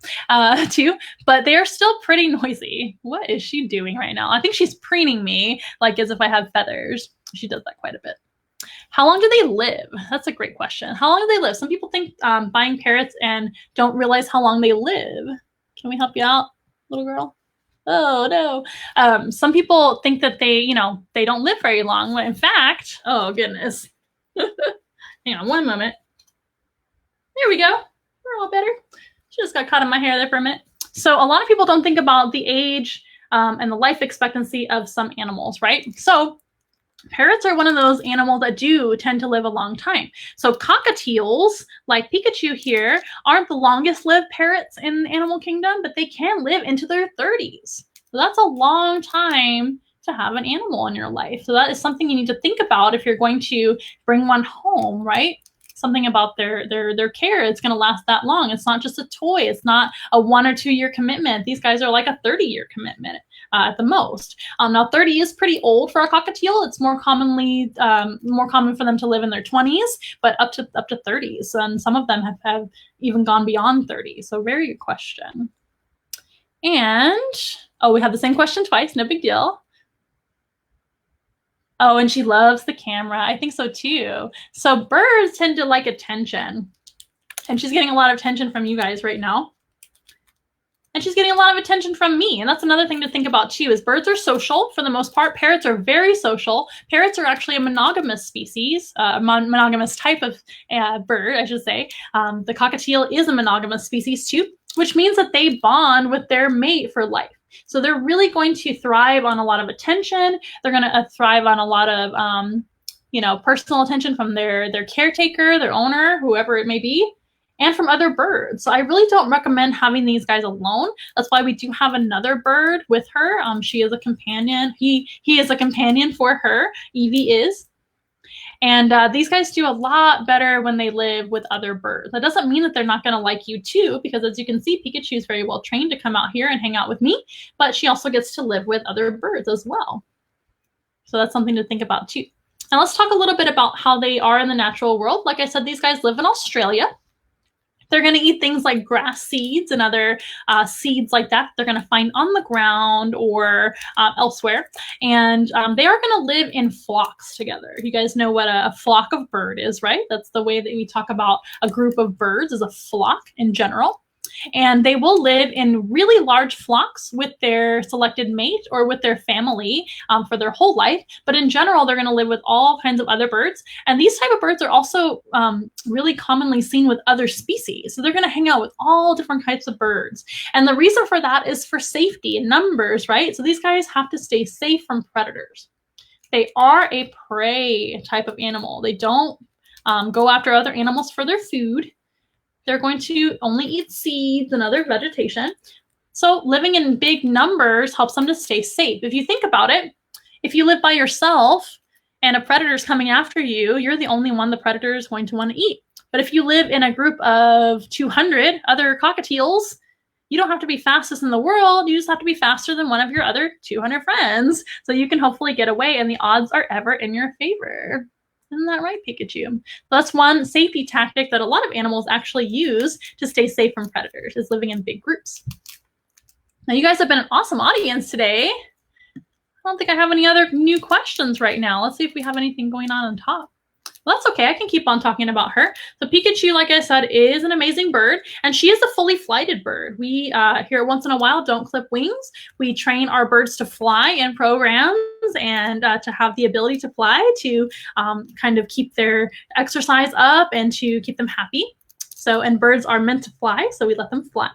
too. But they are still pretty noisy. What is she doing right now? I think she's preening me, like as if I have feathers. She does that quite a bit. How long do they live? That's a great question. How long do they live? Some people think buying parrots and don't realize how long they live. Can we help you out, little girl? Oh, no. Some people think that they don't live very long. When in fact, oh, goodness. Hang on one moment. There we go. We're all better. She just got caught in my hair there for a minute. So a lot of people don't think about the age and the life expectancy of some animals, right? So parrots are one of those animals that do tend to live a long time. So cockatiels, like Pikachu here, aren't the longest lived parrots in the animal kingdom, but they can live into their 30s. So that's a long time to have an animal in your life. So that is something you need to think about if you're going to bring one home, right? something about their care. It's going to last that long. It's not just a toy. It's not a 1 or 2 year commitment. These guys are like a 30-year commitment at the most. Now 30 is pretty old for a cockatiel. It's more common for them to live in their 20s, but up to 30s. And some of them have even gone beyond 30. So very good question. And, oh, we have the same question twice. No big deal. Oh, and she loves the camera. I think so too. So birds tend to like attention. And she's getting a lot of attention from you guys right now. And she's getting a lot of attention from me. And that's another thing to think about too, is birds are social for the most part. Parrots are very social. Parrots are actually a monogamous species, monogamous type of bird, I should say. The cockatiel is a monogamous species too, which means that they bond with their mate for life. So they're really going to thrive on a lot of attention. They're going to thrive on a lot of, personal attention from their caretaker, their owner, whoever it may be, and from other birds. So I really don't recommend having these guys alone. That's why we do have another bird with her. She is a companion. He is a companion for her. Evie is. And these guys do a lot better when they live with other birds. That doesn't mean that they're not going to like you too, because as you can see, Pikachu is very well trained to come out here and hang out with me, but she also gets to live with other birds as well. So that's something to think about too. Now let's talk a little bit about how they are in the natural world. Like I said, these guys live in Australia. They're going to eat things like grass seeds and other seeds like that they're going to find on the ground or elsewhere. And they are going to live in flocks together. You guys know what a flock of bird is, right? That's the way that we talk about a group of birds, is a flock in general. And they will live in really large flocks with their selected mate or with their family for their whole life. But in general, they're going to live with all kinds of other birds. And these type of birds are also really commonly seen with other species. So they're going to hang out with all different types of birds. And the reason for that is for safety in numbers, right? So these guys have to stay safe from predators. They are a prey type of animal. They don't go after other animals for their food. They're going to only eat seeds and other vegetation. So living in big numbers helps them to stay safe. If you think about it, if you live by yourself and a predator is coming after you, you're the only one the predator is going to want to eat. But if you live in a group of 200 other cockatiels, you don't have to be fastest in the world. You just have to be faster than one of your other 200 friends. So you can hopefully get away, and the odds are ever in your favor. Isn't that right, Pikachu? So that's one safety tactic that a lot of animals actually use to stay safe from predators, is living in big groups. Now, you guys have been an awesome audience today. I don't think I have any other new questions right now. Let's see if we have anything going on top. Well, that's okay. I can keep on talking about her. So Pikachu, like I said, is an amazing bird, and she is a fully flighted bird. We here once in a while don't clip wings. We train our birds to fly in programs and to have the ability to fly, to kind of keep their exercise up and to keep them happy. So, and birds are meant to fly, so we let them fly.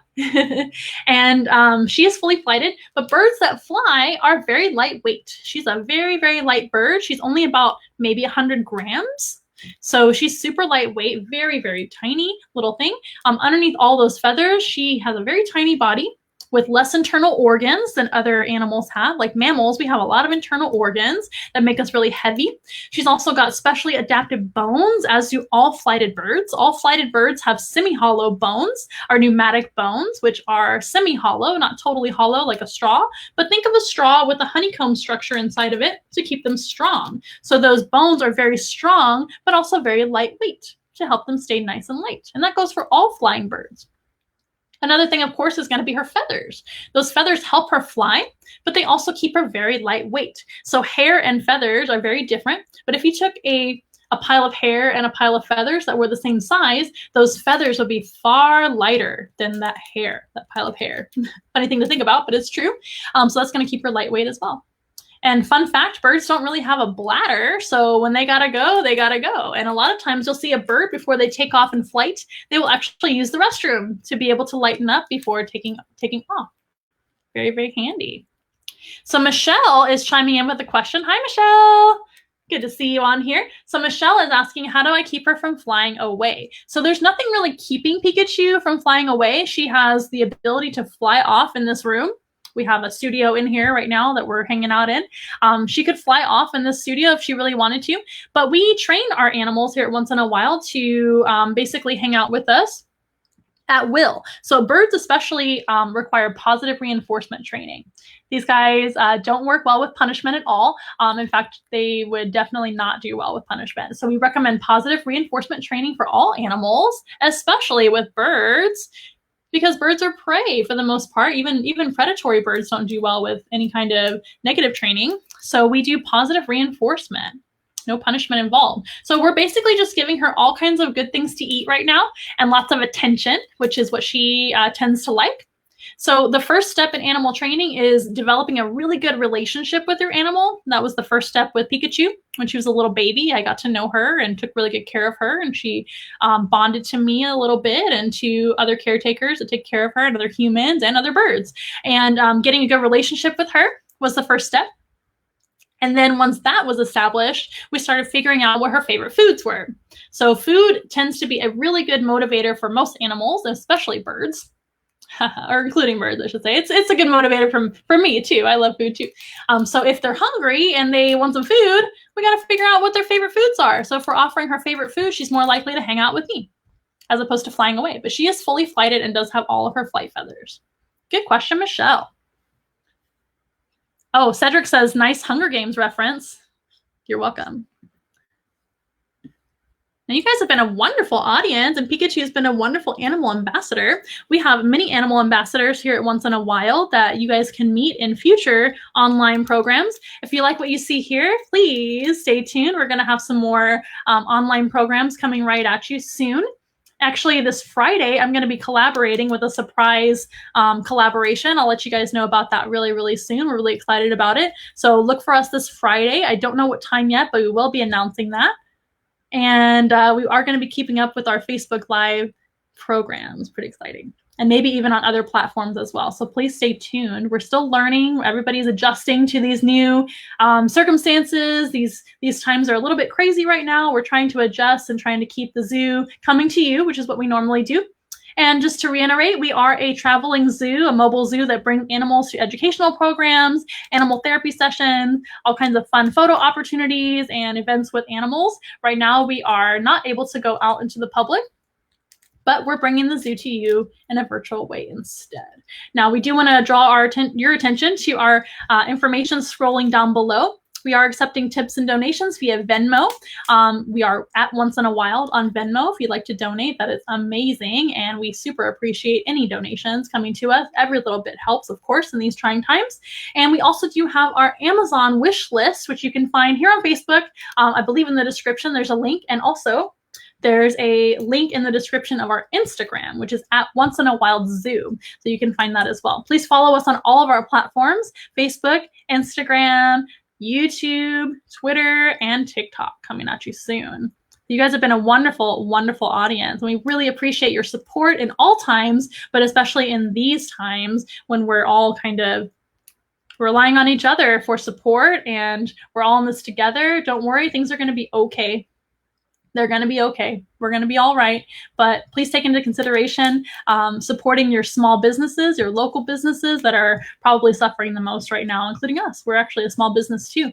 And she is fully flighted, but birds that fly are very lightweight. She's a very, very light bird. She's only about maybe 100 grams. So she's super lightweight, very, very tiny little thing. Underneath all those feathers, she has a very tiny body with less internal organs than other animals have. Like mammals, we have a lot of internal organs that make us really heavy. She's also got specially adapted bones, as do all flighted birds. All flighted birds have semi-hollow bones, or pneumatic bones, which are semi-hollow, not totally hollow like a straw, but think of a straw with a honeycomb structure inside of it to keep them strong. So those bones are very strong, but also very lightweight to help them stay nice and light. And that goes for all flying birds. Another thing, of course, is going to be her feathers. Those feathers help her fly, but they also keep her very lightweight. So hair and feathers are very different. But if you took a pile of hair and a pile of feathers that were the same size, those feathers would be far lighter than that hair, that pile of hair. Funny thing to think about, but it's true. So that's going to keep her lightweight as well. And fun fact, birds don't really have a bladder, so when they gotta go, they gotta go. And a lot of times you'll see a bird before they take off in flight, they will actually use the restroom to be able to lighten up before taking off. Very, very handy. So Michelle is chiming in with a question. Hi, Michelle. Good to see you on here. So Michelle is asking, how do I keep her from flying away? So there's nothing really keeping Pikachu from flying away. She has the ability to fly off in this room We have a studio in here right now that we're hanging out in. She could fly off in this studio if she really wanted to, but we train our animals here at Once in a While to basically hang out with us at will. So birds especially require positive reinforcement training. These guys don't work well with punishment at all. In fact, they would definitely not do well with punishment. So we recommend positive reinforcement training for all animals, especially with birds, because birds are prey for the most part. Even predatory birds don't do well with any kind of negative training. So we do positive reinforcement. No punishment involved. So we're basically just giving her all kinds of good things to eat right now and lots of attention, which is what she tends to like. So the first step in animal training is developing a really good relationship with your animal. That was the first step with Pikachu. When she was a little baby, I got to know her and took really good care of her, and she bonded to me a little bit and to other caretakers that take care of her and other humans and other birds. And getting a good relationship with her was the first step. And then once that was established, we started figuring out what her favorite foods were. So food tends to be a really good motivator for most animals, especially birds, or including birds, I should say. It's a good motivator for me too. I love food too. So if they're hungry and they want some food, we got to figure out what their favorite foods are. So if we're offering her favorite food, she's more likely to hang out with me as opposed to flying away. But she is fully flighted and does have all of her flight feathers. Good question, Michelle. Oh, Cedric says, nice Hunger Games reference. You're welcome. Now, you guys have been a wonderful audience, and Pikachu has been a wonderful animal ambassador. We have many animal ambassadors here at Once in a While that you guys can meet in future online programs. If you like what you see here, please stay tuned. We're going to have some more online programs coming right at you soon. Actually, this Friday, I'm going to be collaborating with a surprise collaboration. I'll let you guys know about that really, really soon. We're really excited about it. So look for us this Friday. I don't know what time yet, but we will be announcing that. And we are going to be keeping up with our Facebook Live programs. Pretty exciting. And maybe even on other platforms as well. So please stay tuned. We're still learning. Everybody's adjusting to these new circumstances. These times are a little bit crazy right now. We're trying to adjust and trying to keep the zoo coming to you, which is what we normally do. And just to reiterate, we are a traveling zoo, a mobile zoo that brings animals to educational programs, animal therapy sessions, all kinds of fun photo opportunities and events with animals. Right now, we are not able to go out into the public, but we're bringing the zoo to you in a virtual way instead. Now, we do want to draw your attention to our information scrolling down below. We are accepting tips and donations via Venmo. We are at Once in a While on Venmo. If you'd like to donate, that is amazing, and we super appreciate any donations coming to us. Every little bit helps, of course, in these trying times. And we also do have our Amazon wish list, which you can find here on Facebook. I believe in the description there's a link, and also there's a link in the description of our Instagram, which is at Once in a Wild Zoo. So you can find that as well. Please follow us on all of our platforms: Facebook, Instagram, YouTube, Twitter, and TikTok, coming at you soon. You guys have been a wonderful, wonderful audience. And we really appreciate your support in all times, but especially in these times when we're all kind of relying on each other for support and we're all in this together. Don't worry, things are going to be okay. They're going to be okay. We're going to be all right. But please take into consideration supporting your small businesses, your local businesses that are probably suffering the most right now, including us. We're actually a small business too.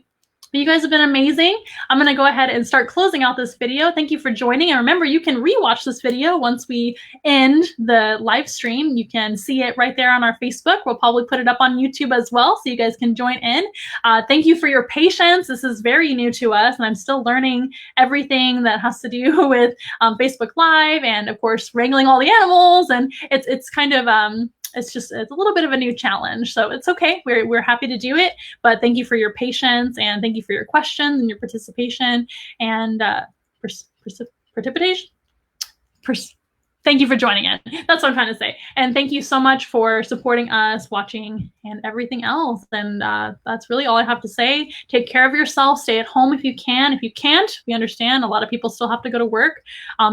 But you guys have been amazing. I'm going to go ahead and start closing out this video. Thank you for joining. And remember, you can rewatch this video once we end the live stream. You can see it right there on our Facebook. We'll probably put it up on YouTube as well, so you guys can join in. Thank you for your patience. This is very new to us, and I'm still learning everything that has to do with Facebook Live and, of course, wrangling all the animals. And it's kind of it's a little bit of a new challenge, so it's okay. We're happy to do it, but thank you for your patience, and thank you for your questions and your participation and participation. Thank you for joining in. That's what I'm trying to say. And thank you so much for supporting us, watching, and everything else. And that's really all I have to say. Take care of yourself. Stay at home if you can. If you can't, we understand. A lot of people still have to go to work.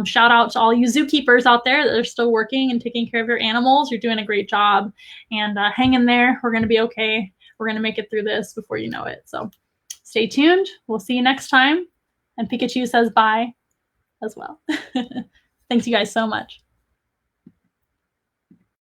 Shout out to all you zookeepers out there that are still working and taking care of your animals. You're doing a great job. And hang in there. We're going to be okay. We're going to make it through this before you know it. So stay tuned. We'll see you next time. And Pikachu says bye as well. Thanks you guys so much.